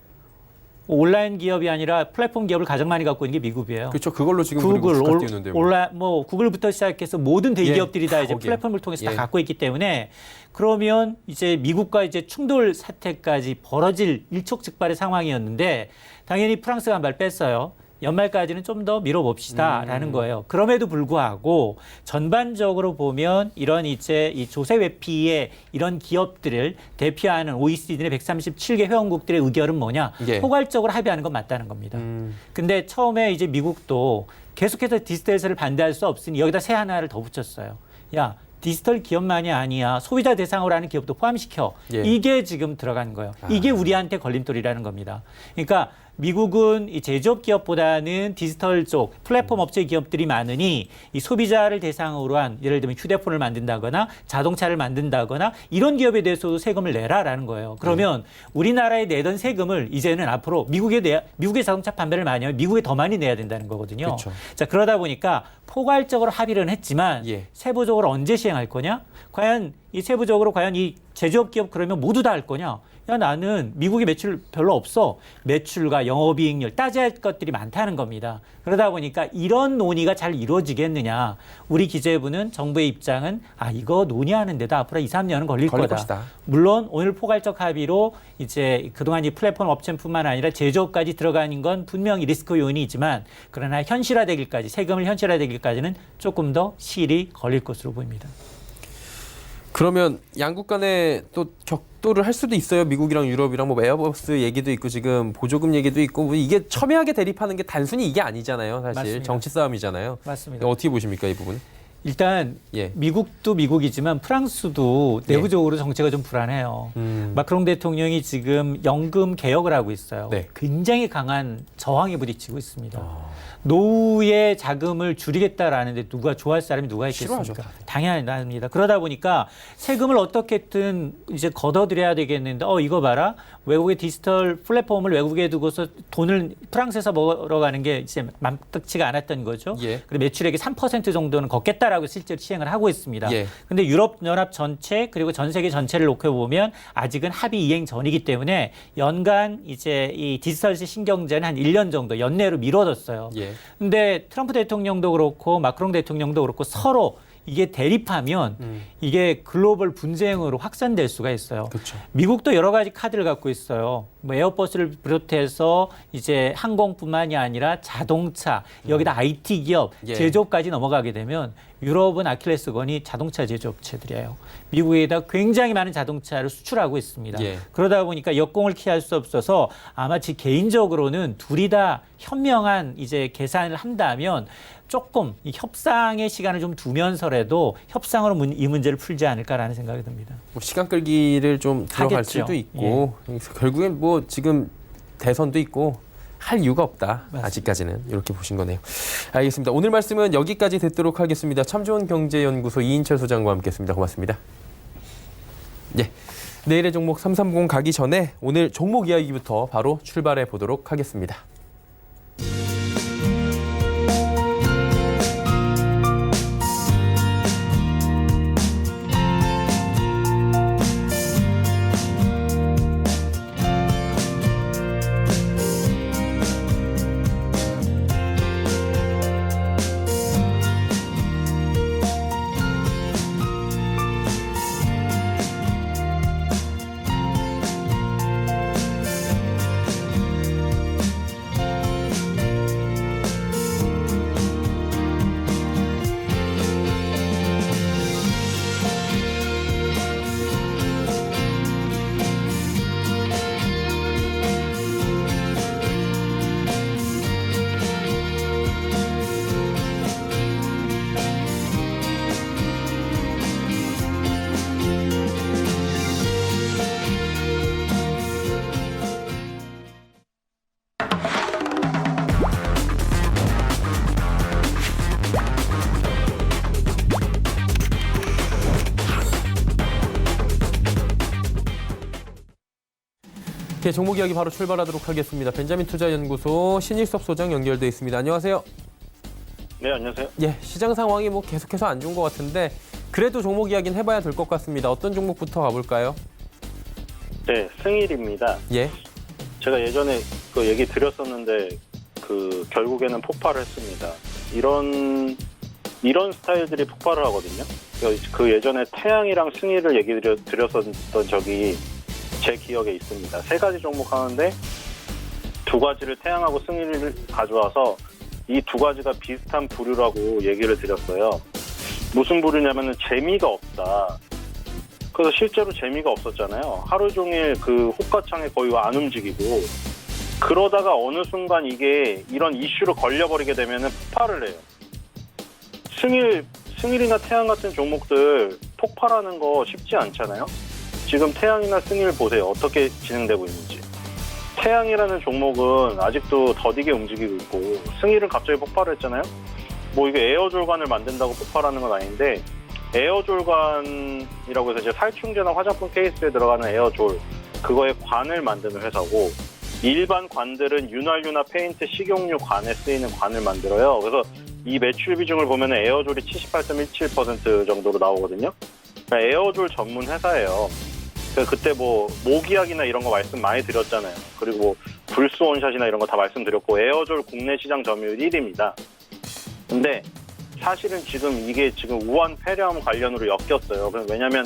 온라인 기업이 아니라 플랫폼 기업을 가장 많이 갖고 있는 게 미국이에요. 그렇죠. 그걸로 지금 구글, 수가 띄우는데 구글부터 시작해서 모든 대기업들이 다 이제 거기에. 플랫폼을 통해서 다 예. 갖고 있기 때문에 그러면 이제 미국과 이제 충돌 사태까지 벌어질 일촉즉발의 상황이었는데 당연히 프랑스가 한 발 뺐어요. 연말까지는 좀 더 미뤄봅시다라는 거예요. 그럼에도 불구하고 전반적으로 보면 이런 이제 이 조세 회피의 이런 기업들을 대표하는 OECD 내 137개 회원국들의 의결은 뭐냐? 예. 포괄적으로 합의하는 건 맞다는 겁니다. 근데 처음에 이제 미국도 계속해서 디지털세를 반대할 수 없으니 여기다 세 하나를 더 붙였어요. 야, 디지털 기업만이 아니야. 소비자 대상으로 하는 기업도 포함시켜. 예. 이게 지금 들어간 거예요. 이게 우리한테 걸림돌이라는 겁니다. 그러니까 미국은 이 제조업 기업보다는 디지털 쪽 플랫폼 업체 기업들이 많으니 이 소비자를 대상으로 한 예를 들면 휴대폰을 만든다거나 자동차를 만든다거나 이런 기업에 대해서도 세금을 내라라는 거예요. 그러면 우리나라에 내던 세금을 이제는 앞으로 미국의 자동차 판매를 많이 하면 미국에 더 많이 내야 된다는 거거든요. 그렇죠. 자, 그러다 보니까 포괄적으로 합의는 했지만 예. 세부적으로 언제 시행할 거냐? 과연 이 세부적으로 과연 이 제조업 기업 그러면 모두 다 할 거냐? 야, 나는 미국에 매출 별로 없어. 매출과 영업이익률 따져야 할 것들이 많다는 겁니다. 그러다 보니까 이런 논의가 잘 이루어지겠느냐. 우리 기재부는 정부의 입장은 이거 논의하는데도 앞으로 2, 3년은 걸릴 거다. 것이다. 물론 오늘 포괄적 합의로 이제 그동안 이 플랫폼 업체뿐만 아니라 제조업까지 들어가는 건 분명히 리스크 요인이 있지만 그러나 현실화되기까지 세금을 현실화되기까지는 조금 더 시일이 걸릴 것으로 보입니다. 그러면 양국 간에 또 격돌을 할 수도 있어요. 미국이랑 유럽이랑 뭐 에어버스 얘기도 있고 지금 보조금 얘기도 있고 뭐 이게 첨예하게 대립하는 게 단순히 이게 아니잖아요. 사실 맞습니다. 정치 싸움이잖아요. 맞습니다. 어떻게 보십니까 이 부분? 일단 예. 미국도 미국이지만 프랑스도 내부적으로 정체가 좀 불안해요. 마크롱 대통령이 지금 연금 개혁을 하고 있어요. 네. 굉장히 강한 저항에 부딪히고 있습니다. 노후의 자금을 줄이겠다라는데 누가 좋아할 사람이 누가 있겠습니까? 싫어하죠. 당연합니다. 그러다 보니까 세금을 어떻게든 이제 걷어들여야 되겠는데 이거 봐라. 외국의 디지털 플랫폼을 외국에 두고서 돈을 프랑스에서 먹으러 가는 게 이제 맘뜩치가 않았던 거죠. 예. 그리고 매출액의 3% 정도는 걷겠다라고 실제로 시행을 하고 있습니다. 예. 근데 유럽 연합 전체 그리고 전 세계 전체를 놓고 보면 아직은 합의 이행 전이기 때문에 연간 이제 이 디지털세 신경제는 한 1년 정도 연내로 미뤄졌어요. 예. 근데 트럼프 대통령도 그렇고 마크롱 대통령도 그렇고 서로 이게 대립하면 이게 글로벌 분쟁으로 확산될 수가 있어요. 그렇죠. 미국도 여러 가지 카드를 갖고 있어요. 뭐 에어버스를 비롯해서 이제 항공뿐만이 아니라 자동차, 여기다 IT 기업, 예. 제조업까지 넘어가게 되면 유럽은 아킬레스건이 자동차 제조업체들이에요. 미국에다 굉장히 많은 자동차를 수출하고 있습니다. 예. 그러다 보니까 역공을 키할 수 없어서 아마 제 개인적으로는 둘이 다 현명한 이제 계산을 한다면 조금 이 협상의 시간을 좀 두면서라도 협상으로 이 문제를 풀지 않을까라는 생각이 듭니다. 뭐 시간 끌기를 좀 들어갈 하겠죠. 수도 있고 결국엔 뭐 지금 대선도 있고 할 이유가 없다. 맞습니다. 아직까지는 이렇게 보신 거네요. 알겠습니다. 오늘 말씀은 여기까지 듣도록 하겠습니다. 참 좋은 경제연구소 이인철 소장과 함께했습니다. 고맙습니다. 예, 내일의 종목 330 가기 전에 오늘 종목 이야기부터 바로 출발해 보도록 하겠습니다. 네, 종목 이야기 바로 출발하도록 하겠습니다. 벤자민 투자연구소 신일섭 소장 연결돼 있습니다. 안녕하세요. 네, 안녕하세요. 예, 시장 상황이 뭐 계속해서 안 좋은 것 같은데 그래도 종목 이야기는 해봐야 될 것 같습니다. 어떤 종목부터 가볼까요? 네, 승일입니다. 예, 제가 예전에 그 얘기 드렸었는데 그 결국에는 폭발을 했습니다. 이런 스타일들이 폭발을 하거든요. 그 예전에 태양이랑 승일을 얘기 드렸었던 적이 제 기억에 있습니다. 세 가지 종목 하는데 두 가지를 태양하고 승일을 가져와서 이 두 가지가 비슷한 부류라고 얘기를 드렸어요. 무슨 부류냐면은 재미가 없다. 그래서 실제로 재미가 없었잖아요. 하루 종일 그 호가창에 거의 안 움직이고 그러다가 어느 순간 이게 이런 이슈로 걸려버리게 되면은 폭발을 해요. 승일이나 태양 같은 종목들 폭발하는 거 쉽지 않잖아요. 지금 태양이나 승일 보세요. 어떻게 진행되고 있는지. 태양이라는 종목은 아직도 더디게 움직이고 있고 승일은 갑자기 폭발을 했잖아요. 뭐 이게 에어졸관을 만든다고 폭발하는 건 아닌데 에어졸관이라고 해서 이제 살충제나 화장품 케이스에 들어가는 에어졸 그거의 관을 만드는 회사고 일반 관들은 윤활유나 페인트, 식용유 관에 쓰이는 관을 만들어요. 그래서 이 매출 비중을 보면 에어졸이 78.17% 정도로 나오거든요. 그러니까 에어졸 전문 회사예요. 그때 뭐 모기약이나 이런 거 말씀 많이 드렸잖아요. 그리고 뭐 불스 원샷이나 이런 거 다 말씀드렸고 에어졸 국내 시장 점유율 1위입니다. 근데 사실은 지금 이게 지금 우한 폐렴 관련으로 엮였어요. 왜냐면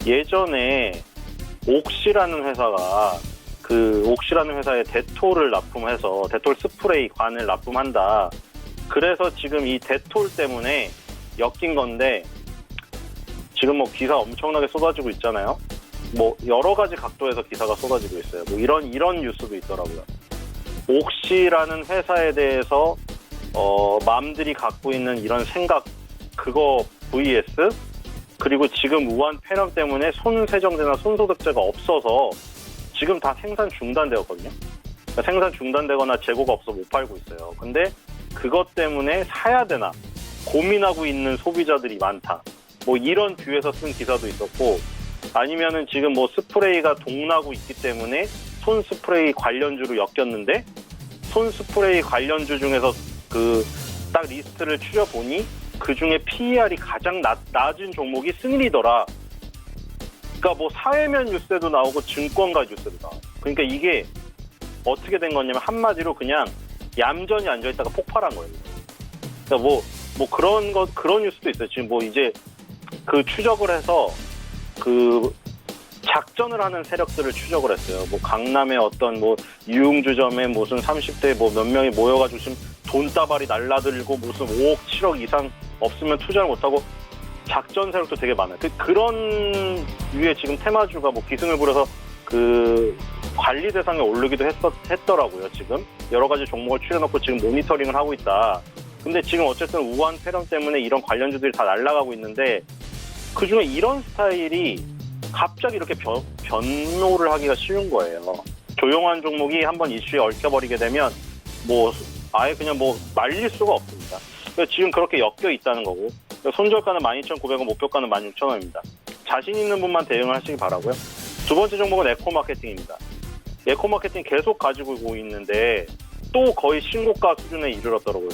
예전에 옥시라는 회사가 그 옥시라는 회사에 데톨을 납품해서 데톨 스프레이 관을 납품한다. 그래서 지금 이 데톨 때문에 엮인 건데 지금 뭐 기사 엄청나게 쏟아지고 있잖아요. 뭐 여러 가지 각도에서 기사가 쏟아지고 있어요. 뭐 이런 뉴스도 있더라고요. 옥시라는 회사에 대해서 맘들이 갖고 있는 이런 생각 그거 vs 그리고 지금 우한 폐렴 때문에 손세정제나 손소독제가 없어서 지금 다 생산 중단되었거든요. 그러니까 생산 중단되거나 재고가 없어 못 팔고 있어요. 근데 그것 때문에 사야 되나 고민하고 있는 소비자들이 많다. 뭐 이런 뷰에서 쓴 기사도 있었고 아니면은 지금 뭐 스프레이가 동나고 있기 때문에 손 스프레이 관련주로 엮였는데 손 스프레이 관련주 중에서 그 딱 리스트를 추려보니 그 중에 PER이 가장 낮은 종목이 승일이더라. 그러니까 뭐 사회면 뉴스에도 나오고 증권가 뉴스에도 나와요. 그러니까 이게 어떻게 된 거냐면 한마디로 그냥 얌전히 앉아있다가 폭발한 거예요. 그러니까 뭐 그런 뉴스도 있어요. 지금 뭐 이제 그 추적을 해서 그 작전을 하는 세력들을 추적을 했어요. 뭐 강남의 어떤 뭐 유흥주점에 무슨 30대 뭐 몇 명이 모여가지고 지금 돈다발이 날라들고 무슨 5억, 7억 이상 없으면 투자를 못하고 작전 세력도 되게 많아요. 그런 위에 지금 테마주가 뭐 기승을 부려서 그 관리 대상에 오르기도 했더라고요. 지금 여러 가지 종목을 추려놓고 지금 모니터링을 하고 있다. 근데 지금 어쨌든 우한 폐렴 때문에 이런 관련주들이 다 날아가고 있는데 그중에 이런 스타일이 갑자기 이렇게 변모를 하기가 쉬운 거예요. 조용한 종목이 한번 이슈에 얽혀버리게 되면 뭐 아예 그냥 뭐 말릴 수가 없습니다. 그래서 지금 그렇게 엮여 있다는 거고 손절가는 12,900원, 목표가는 16,000원입니다. 자신 있는 분만 대응을 하시기 바라고요. 두 번째 종목은 에코마케팅입니다. 에코마케팅 계속 가지고 있는데 또 거의 신고가 수준에 이르렀더라고요.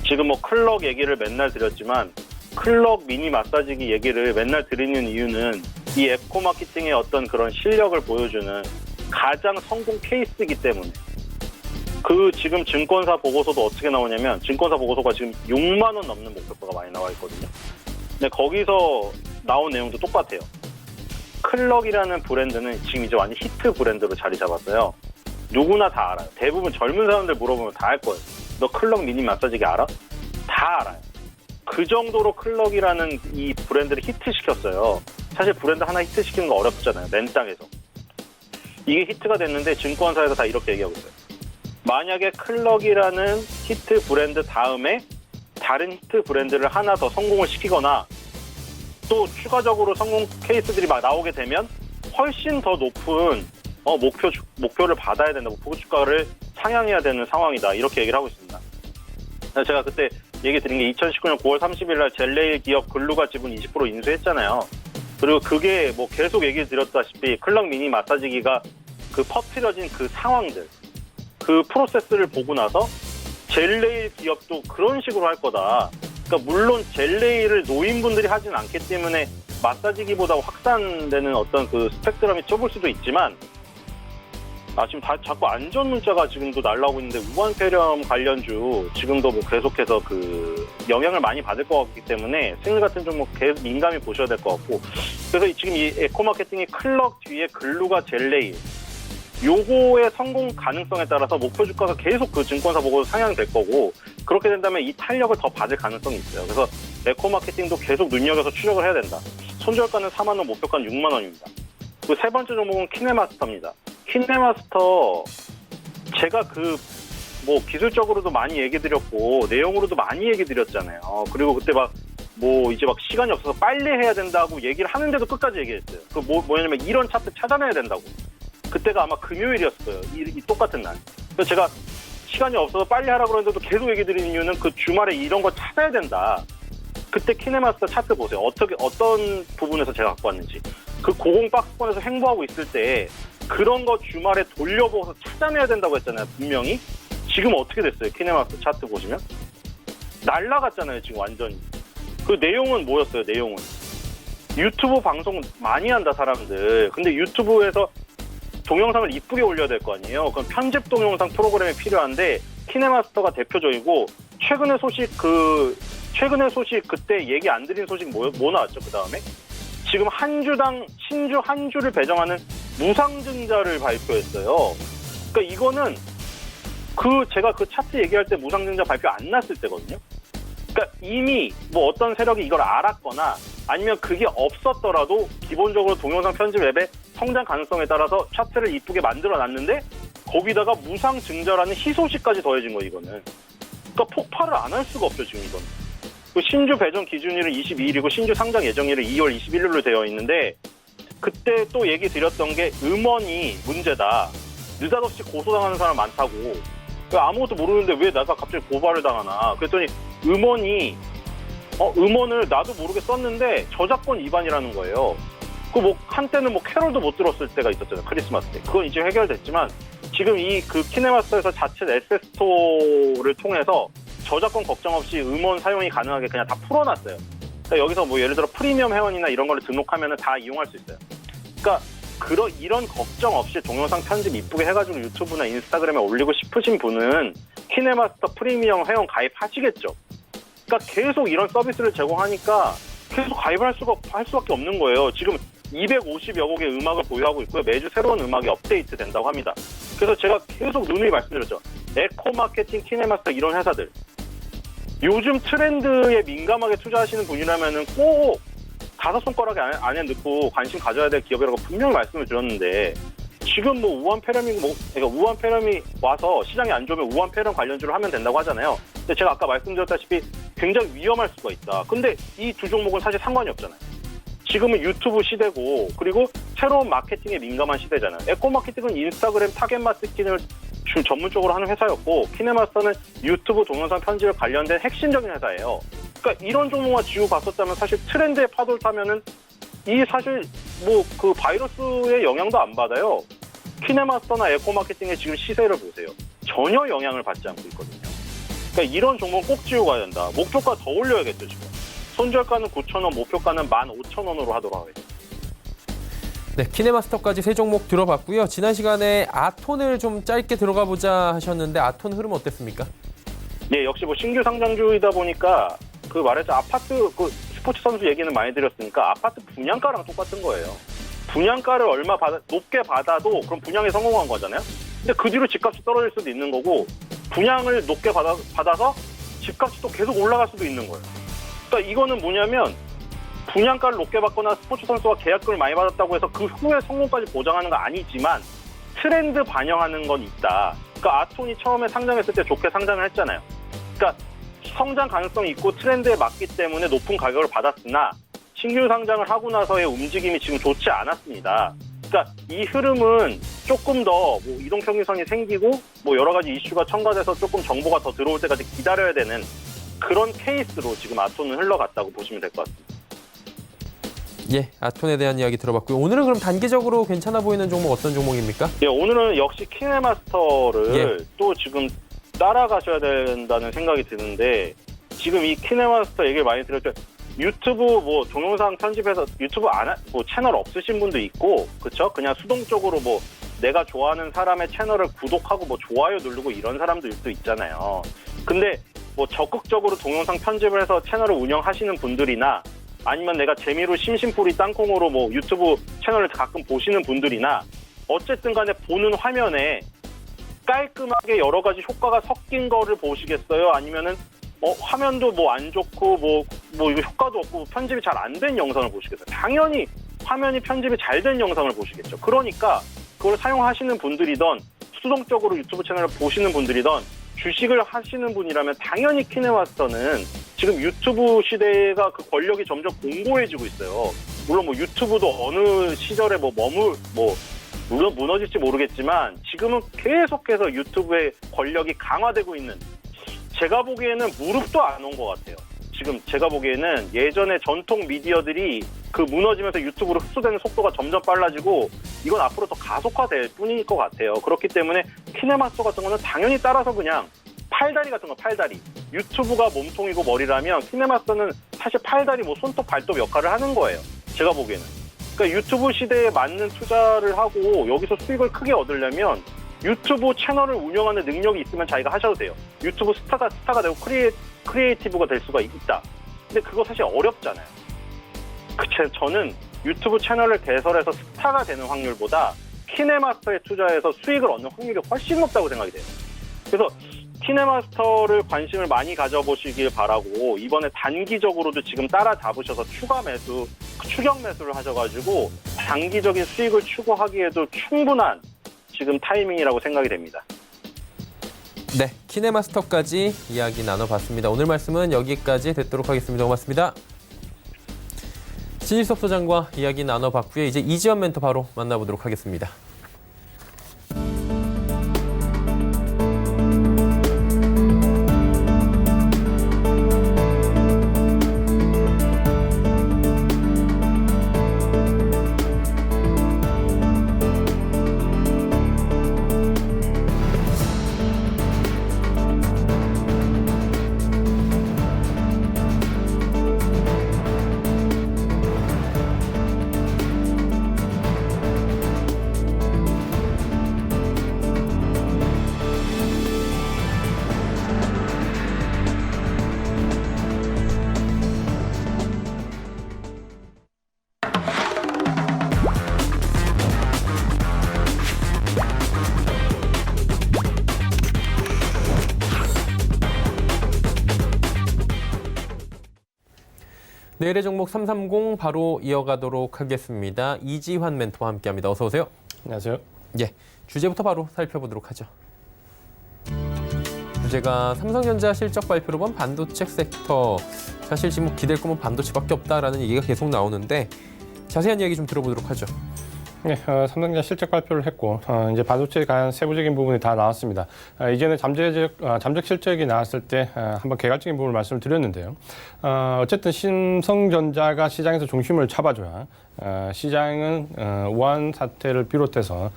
지금 뭐 클럭 얘기를 맨날 드렸지만 클럭 미니 마사지기 얘기를 맨날 드리는 이유는 이 에코마케팅의 어떤 그런 실력을 보여주는 가장 성공 케이스이기 때문에 그 지금 증권사 보고서도 어떻게 나오냐면 증권사 보고서가 지금 6만 원 넘는 목표가가 많이 나와 있거든요. 근데 거기서 나온 내용도 똑같아요. 클럭이라는 브랜드는 지금 이제 완전 히트 브랜드로 자리 잡았어요. 누구나 다 알아요. 대부분 젊은 사람들 물어보면 다 알 거예요. 너 클럭 미니 마사지기 알아? 다 알아요. 그 정도로 클럭이라는 이 브랜드를 히트시켰어요. 사실 브랜드 하나 히트시키는 거 어렵잖아요. 맨 땅에서. 이게 히트가 됐는데 증권사에서 다 이렇게 얘기하고 있어요. 만약에 클럭이라는 히트 브랜드 다음에 다른 히트 브랜드를 하나 더 성공을 시키거나 또 추가적으로 성공 케이스들이 막 나오게 되면 훨씬 더 높은 목표를 받아야 된다. 목표 주가를 상향해야 되는 상황이다. 이렇게 얘기를 하고 있습니다. 제가 그때 얘기 드린 게 2019년 9월 30일 날 젤레일 기업 글루가 지분 20% 인수했잖아요. 그리고 그게 뭐 계속 얘기 드렸다시피 클럭 미니 마사지기가 그 퍼뜨려진 그 상황들, 그 프로세스를 보고 나서 젤네일 기업도 그런 식으로 할 거다. 그러니까 물론 젤네일을 노인분들이 하진 않기 때문에 마사지기보다 확산되는 어떤 그 스펙트럼이 좁을 수도 있지만, 지금 자꾸 안전 문자가 지금도 날라오고 있는데, 우한폐렴 관련주 지금도 뭐 계속해서 그 영향을 많이 받을 것 같기 때문에 생일 같은 종목 계속 민감히 보셔야 될 것 같고, 그래서 지금 이 에코마케팅이 클럭 뒤에 글루가 젤네일, 요거의 성공 가능성에 따라서 목표 주가가 계속 그 증권사 보고 상향될 거고, 그렇게 된다면 이 탄력을 더 받을 가능성이 있어요. 그래서 에코마케팅도 계속 눈여겨서 추적을 해야 된다. 손절가는 4만 원, 목표가는 6만 원입니다. 그 세 번째 종목은 키네마스터입니다. 키네마스터 제가 그 뭐 기술적으로도 많이 얘기 드렸고 내용으로도 많이 얘기 드렸잖아요. 그리고 그때 막 뭐 이제 막 시간이 없어서 빨리 해야 된다고 얘기를 하는데도 끝까지 얘기했어요. 그 뭐냐면 이런 차트 찾아내야 된다고. 그때가 아마 금요일이었어요. 이 똑같은 날. 그래서 제가 시간이 없어서 빨리 하라고 그러는데도 계속 얘기 드리는 이유는 그 주말에 이런 거 찾아야 된다. 그때 키네마스터 차트 보세요. 어떤 부분에서 제가 갖고 왔는지. 그 고공 박스권에서 행보하고 있을 때 그런 거 주말에 돌려보고서 찾아내야 된다고 했잖아요. 분명히. 지금 어떻게 됐어요? 키네마스터 차트 보시면. 날라갔잖아요. 지금 완전히. 그 내용은 뭐였어요? 내용은. 유튜브 방송 많이 한다 사람들. 근데 유튜브에서 동영상을 이쁘게 올려야 될 거 아니에요. 그럼 편집 동영상 프로그램이 필요한데 키네마스터가 대표적이고 최근의 소식 그때 얘기 안 드린 소식 뭐 나왔죠? 그 다음에 지금 신주 한 주를 배정하는 무상증자를 발표했어요. 그러니까 이거는 제가 그 차트 얘기할 때 무상증자 발표 안 났을 때거든요. 그러니까 이미 뭐 어떤 세력이 이걸 알았거나 아니면 그게 없었더라도 기본적으로 동영상 편집 앱의 성장 가능성에 따라서 차트를 이쁘게 만들어놨는데 거기다가 무상증자라는 희소식까지 더해진 거예요. 이거는. 그러니까 폭발을 안 할 수가 없죠. 지금 이거는. 신주 배정 기준일은 22일이고 신주 상장 예정일은 2월 21일로 되어 있는데 그때 또 얘기 드렸던 게 음원이 문제다. 느닷없이 고소당하는 사람 많다고. 아무것도 모르는데 왜 내가 갑자기 고발을 당하나. 그랬더니 음원을 나도 모르게 썼는데 저작권 위반이라는 거예요. 한때는 캐롤도 못 들었을 때가 있었잖아요. 크리스마스 때. 그건 이제 해결됐지만 지금 키네마스터에서 자체 SS 스토어를 통해서 저작권 걱정 없이 음원 사용이 가능하게 그냥 다 풀어놨어요. 그러니까 여기서 뭐 예를 들어 프리미엄 회원이나 이런 거를 등록하면 다 이용할 수 있어요. 그러니까 이런 걱정 없이 동영상 편집 이쁘게 해가지고 유튜브나 인스타그램에 올리고 싶으신 분은 키네마스터 프리미엄 회원 가입하시겠죠. 그러니까 계속 이런 서비스를 제공하니까 계속 가입할 수밖에 없는 거예요. 지금 250여 곡의 음악을 보유하고 있고요. 매주 새로운 음악이 업데이트 된다고 합니다. 그래서 제가 계속 누누이 말씀드렸죠. 에코마케팅, 키네마스터 이런 회사들. 요즘 트렌드에 민감하게 투자하시는 분이라면은 꼭 5손가락 안에 넣고 관심 가져야 될 기업이라고 분명히 말씀을 드렸는데 지금 뭐 그러니까 우한폐렴이 와서 시장이 안 좋으면 우한폐렴 관련주를 하면 된다고 하잖아요. 근데 제가 아까 말씀드렸다시피 굉장히 위험할 수가 있다. 근데 이 두 종목은 사실 상관이 없잖아요. 지금은 유튜브 시대고 그리고 새로운 마케팅에 민감한 시대잖아요. 에코마케팅은 인스타그램 타겟 마케팅을 전문적으로 하는 회사였고 키네마스터는 유튜브 동영상 편집에 관련된 핵심적인 회사예요. 그러니까 이런 종목만 지고 봤었다면 사실 트렌드의 파도를 타면은 사실 그 바이러스의 영향도 안 받아요. 키네마스터나 에코마케팅의 지금 시세를 보세요. 전혀 영향을 받지 않고 있거든요. 그러니까 이런 종목은 꼭 지고 가야 된다. 목표가 더 올려야겠죠 지금. 손절가는 9,000원, 목표가는 15,000원으로 하도록 하겠습니다. 네, 키네마스터까지 세 종목 들어봤고요. 지난 시간에 아톤을 좀 짧게 들어가 보자 하셨는데 아톤 흐름 어땠습니까? 예, 역시 신규 상장주이다 보니까 말했죠. 아파트 스포츠 선수 얘기는 많이 드렸으니까 아파트 분양가랑 똑같은 거예요. 분양가를 높게 받아도 그럼 분양에 성공한 거잖아요. 근데 그 뒤로 집값이 떨어질 수도 있는 거고 분양을 높게 받아서 집값이 또 계속 올라갈 수도 있는 거예요. 그러니까 이거는 뭐냐면 분양가를 높게 받거나 스포츠 선수가 계약금을 많이 받았다고 해서 그 후에 성공까지 보장하는 건 아니지만 트렌드 반영하는 건 있다. 그러니까 아톤이 처음에 상장했을 때 좋게 상장을 했잖아요. 그러니까 성장 가능성이 있고 트렌드에 맞기 때문에 높은 가격을 받았으나 신규 상장을 하고 나서의 움직임이 지금 좋지 않았습니다. 그러니까 이 흐름은 조금 더 이동평균선이 생기고 여러 가지 이슈가 첨가돼서 조금 정보가 더 들어올 때까지 기다려야 되는 그런 케이스로 지금 아톤은 흘러갔다고 보시면 될 것 같습니다. 예, 아톤에 대한 이야기 들어봤고요. 오늘은 그럼 단기적으로 괜찮아 보이는 종목 어떤 종목입니까? 예, 오늘은 역시 키네마스터를 예. 또 지금 따라가셔야 된다는 생각이 드는데 지금 이 키네마스터 얘기를 많이 들었죠. 유튜브 뭐 동영상 편집해서 유튜브 뭐 채널 없으신 분도 있고 그렇죠? 그냥 수동적으로 뭐 내가 좋아하는 사람의 채널을 구독하고 뭐 좋아요 누르고 이런 사람들도 있잖아요. 근데 뭐 적극적으로 동영상 편집을 해서 채널을 운영하시는 분들이나 아니면 내가 재미로 심심풀이 땅콩으로 뭐 유튜브 채널을 가끔 보시는 분들이나 어쨌든 간에 보는 화면에 깔끔하게 여러 가지 효과가 섞인 거를 보시겠어요? 아니면은 화면도 뭐 안 좋고 뭐 이거 효과도 없고 편집이 잘 안 된 영상을 보시겠어요? 당연히 화면이 편집이 잘 된 영상을 보시겠죠. 그러니까 그걸 사용하시는 분들이던 수동적으로 유튜브 채널을 보시는 분들이던 주식을 하시는 분이라면 당연히 키네마스터는 지금 유튜브 시대가 그 권력이 점점 공고해지고 있어요. 물론 뭐 유튜브도 어느 시절에 물론 무너질지 모르겠지만 지금은 계속해서 유튜브의 권력이 강화되고 있는 제가 보기에는 무릎도 안 온 것 같아요. 지금 제가 보기에는 예전에 전통 미디어들이 그 무너지면서 유튜브로 흡수되는 속도가 점점 빨라지고 이건 앞으로 더 가속화될 뿐일 것 같아요. 그렇기 때문에 키네마스터 같은 거는 당연히 따라서 그냥 팔다리 같은 거 팔다리. 유튜브가 몸통이고 머리라면 키네마스터는 사실 팔다리 뭐 손톱 발톱 역할을 하는 거예요. 제가 보기에는. 그러니까 유튜브 시대에 맞는 투자를 하고 여기서 수익을 크게 얻으려면 유튜브 채널을 운영하는 능력이 있으면 자기가 하셔도 돼요. 유튜브 스타가 되고 크리에이티브가 될 수가 있다. 근데 그거 사실 어렵잖아요. 저는 유튜브 채널을 개설해서 스타가 되는 확률보다 키네마스터에 투자해서 수익을 얻는 확률이 훨씬 높다고 생각이 돼요. 그래서 키네마스터를 관심을 많이 가져보시길 바라고 이번에 단기적으로도 지금 따라잡으셔서 추격 매수를 하셔가지고 단기적인 수익을 추구하기에도 충분한 지금 타이밍이라고 생각이 됩니다. 네, 키네마스터까지 이야기 나눠봤습니다. 오늘 말씀은 여기까지 듣도록 하겠습니다. 고맙습니다. 신일섭 소장과 이야기 나눠봤고요. 이제 이지연 멘토 바로 만나보도록 하겠습니다. 내일의 종목 330 바로 이어가도록 하겠습니다. 이지환 멘토와 함께합니다. 어서 오세요. 안녕하세요. 예, 주제부터 바로 살펴보도록 하죠. 주제가 삼성전자 실적 발표로 본 반도체 섹터. 사실 지금 기댈 거면 반도체밖에 없다라는 얘기가 계속 나오는데 자세한 이야기 좀 들어보도록 하죠. 네, 삼성전자 실적 발표를 했고 이제 반도체에 관한 세부적인 부분이 다 나왔습니다. 이전에 잠적 실적이 나왔을 때 한번 개괄적인 부분을 말씀을 드렸는데요. 어쨌든 삼성전자가 시장에서 중심을 잡아줘야 시장은 우한 사태를 비롯해서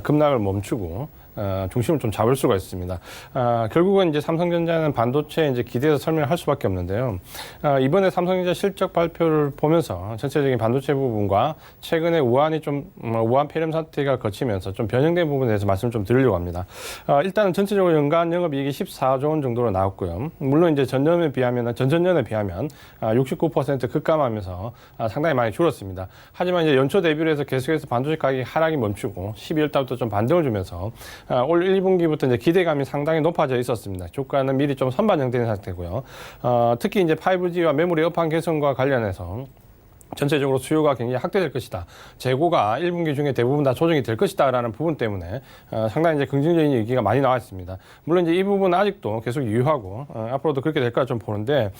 급락을 멈추고 중심을 좀 잡을 수가 있습니다. 결국은 이제 삼성전자는 반도체에 이제 기대해서 설명할 수밖에 없는데요. 이번에 삼성전자 실적 발표를 보면서 전체적인 반도체 부분과 최근에 우한 폐렴 사태가 거치면서 좀 변형된 부분에 대해서 말씀을 좀 드리려고 합니다. 일단은 전체적으로 연간 영업이익이 14조 원 정도로 나왔고요. 물론 이제 전전년에 비하면 69% 급감하면서 상당히 많이 줄었습니다. 하지만 이제 연초 대비로 해서 계속해서 반도체 가격이 하락이 멈추고 12월 달부터 좀 반등을 주면서 올 1분기부터 이제 기대감이 상당히 높아져 있었습니다. 주가는 미리 좀 선반영된 상태고요. 특히 이제 5G와 메모리 업황 개선과 관련해서 전체적으로 수요가 굉장히 확대될 것이다. 재고가 1분기 중에 대부분 다 조정이 될 것이다라는 부분 때문에 상당히 이제 긍정적인 얘기가 많이 나와 있습니다. 물론 이제 이 부분은 아직도 계속 유효하고 앞으로도 그렇게 될 거라 좀 보는데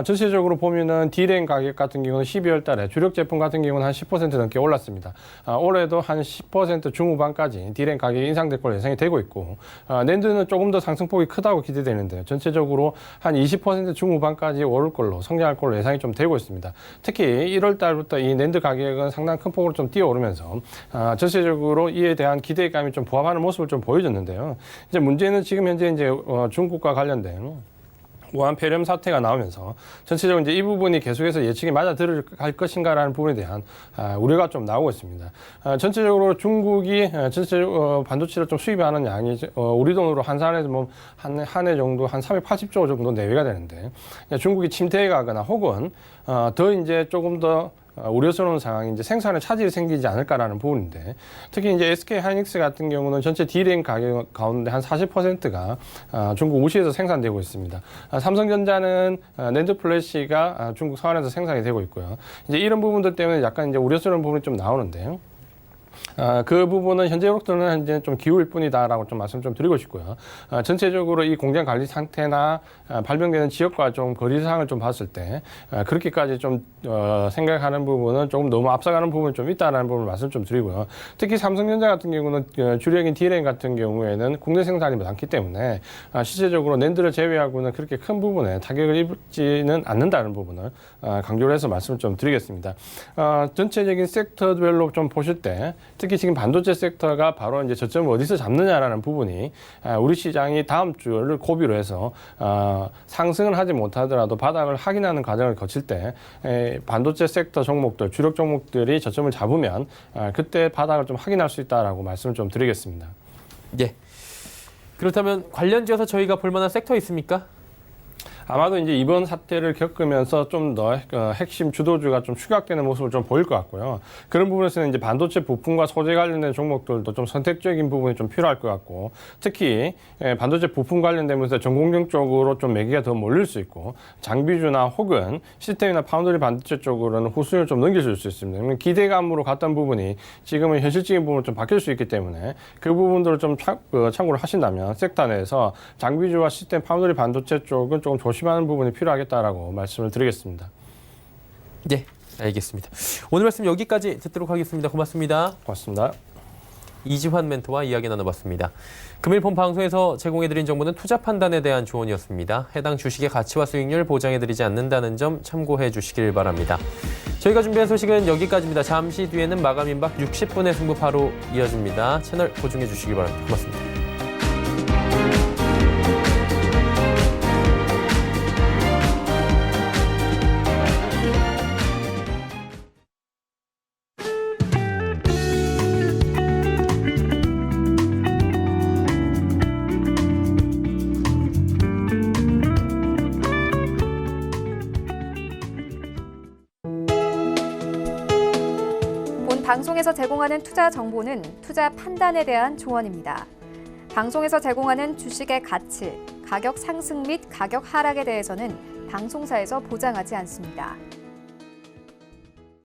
전체적으로 보면은 D램 가격 같은 경우는 12월 달에 주력 제품 같은 경우는 한 10% 넘게 올랐습니다. 올해도 한 10% 중후반까지 D램 가격이 인상될 걸로 예상이 되고 있고 낸드는 조금 더 상승폭이 크다고 기대되는데요. 전체적으로 한 20% 중후반까지 오를 걸로 성장할 걸로 예상이 좀 되고 있습니다. 특히 1월 12월 달부터 이 낸드 가격은 상당히 큰 폭으로 좀 뛰어오르면서 전체적으로 이에 대한 기대감이 좀 부합하는 모습을 좀 보여줬는데요. 이제 문제는 지금 현재 이제 중국과 관련된 우한 폐렴 사태가 나오면서 전체적으로 이제 이 부분이 계속해서 예측이 맞아 들어갈 것인가라는 부분에 대한 우려가 좀 나오고 있습니다. 전체적으로 중국이 전체적으로 반도체를 좀 수입하는 양이 우리 돈으로 환산해서 뭐 한 해 정도 한 380조 정도 내외가 되는데 중국이 침체가거나 혹은 더 이제 조금 더 우려스러운 상황이 이제 생산에 차질이 생기지 않을까라는 부분인데 특히 이제 SK 하이닉스 같은 경우는 전체 D램 가격 가운데 한 40%가 중국 우시에서 생산되고 있습니다. 삼성전자는 낸드 플래시가 중국 서안에서 생산이 되고 있고요. 이제 이런 부분들 때문에 약간 이제 우려스러운 부분이 좀 나오는데요. 그 부분은 현재로서는 이제 좀 기울 뿐이다라고 좀 말씀 좀 드리고 싶고요. 전체적으로 이 공장 관리 상태나 발병되는 지역과 좀 거리상을 좀 봤을 때 그렇게까지 좀 생각하는 부분은 조금 너무 앞서가는 부분이 좀 있다라는 부분을 말씀 좀 드리고요. 특히 삼성전자 같은 경우는 주력인 D램 같은 경우에는 국내 생산이 많기 때문에 실제적으로 낸드를 제외하고는 그렇게 큰 부분에 타격을 입지는 않는다는 부분을 강조를 해서 말씀을 좀 드리겠습니다. 전체적인 섹터별로 좀 보실 때 특히 지금 반도체 섹터가 바로 이제 저점을 어디서 잡느냐라는 부분이 우리 시장이 다음 주를 고비로 해서 상승을 하지 못하더라도 바닥을 확인하는 과정을 거칠 때 반도체 섹터 종목들, 주력 종목들이 저점을 잡으면 그때 바닥을 좀 확인할 수 있다라고 말씀을 좀 드리겠습니다. 예. 그렇다면 관련지어서 저희가 볼 만한 섹터 있습니까? 아마도 이제 이번 사태를 겪으면서 좀 더 핵심 주도주가 좀 추격되는 모습을 좀 보일 것 같고요. 그런 부분에서는 이제 반도체 부품과 소재 관련된 종목들도 좀 선택적인 부분이 좀 필요할 것 같고, 특히 반도체 부품 관련되면서 전공정 쪽으로 좀 매기가 더 몰릴 수 있고, 장비주나 혹은 시스템이나 파운드리 반도체 쪽으로는 후순위를 좀 넘겨줄 수 있습니다. 기대감으로 갔던 부분이 지금은 현실적인 부분으로 좀 바뀔 수 있기 때문에 그 부분들을 좀 참고를 하신다면 섹터 내에서 장비주와 시스템 파운드리 반도체 쪽은 조금 조심하는 부분이 필요하겠다라고 말씀을 드리겠습니다. 네, 알겠습니다. 오늘 말씀 여기까지 듣도록 하겠습니다. 고맙습니다. 고맙습니다. 이지환 멘토와 이야기 나눠봤습니다. 금일 본 방송에서 제공해드린 정보는 투자 판단에 대한 조언이었습니다. 해당 주식의 가치와 수익률 보장해드리지 않는다는 점 참고해 주시길 바랍니다. 저희가 준비한 소식은 여기까지입니다. 잠시 뒤에는 마감 임박 60분의 승부 바로 이어집니다. 채널 고정해 주시기 바랍니다. 고맙습니다. 방송에서 제공하는 투자 정보는 투자 판단에 대한 조언입니다. 방송에서 제공하는 주식의 가치, 가격 상승 및 가격 하락에 대해서는 방송사에서 보장하지 않습니다.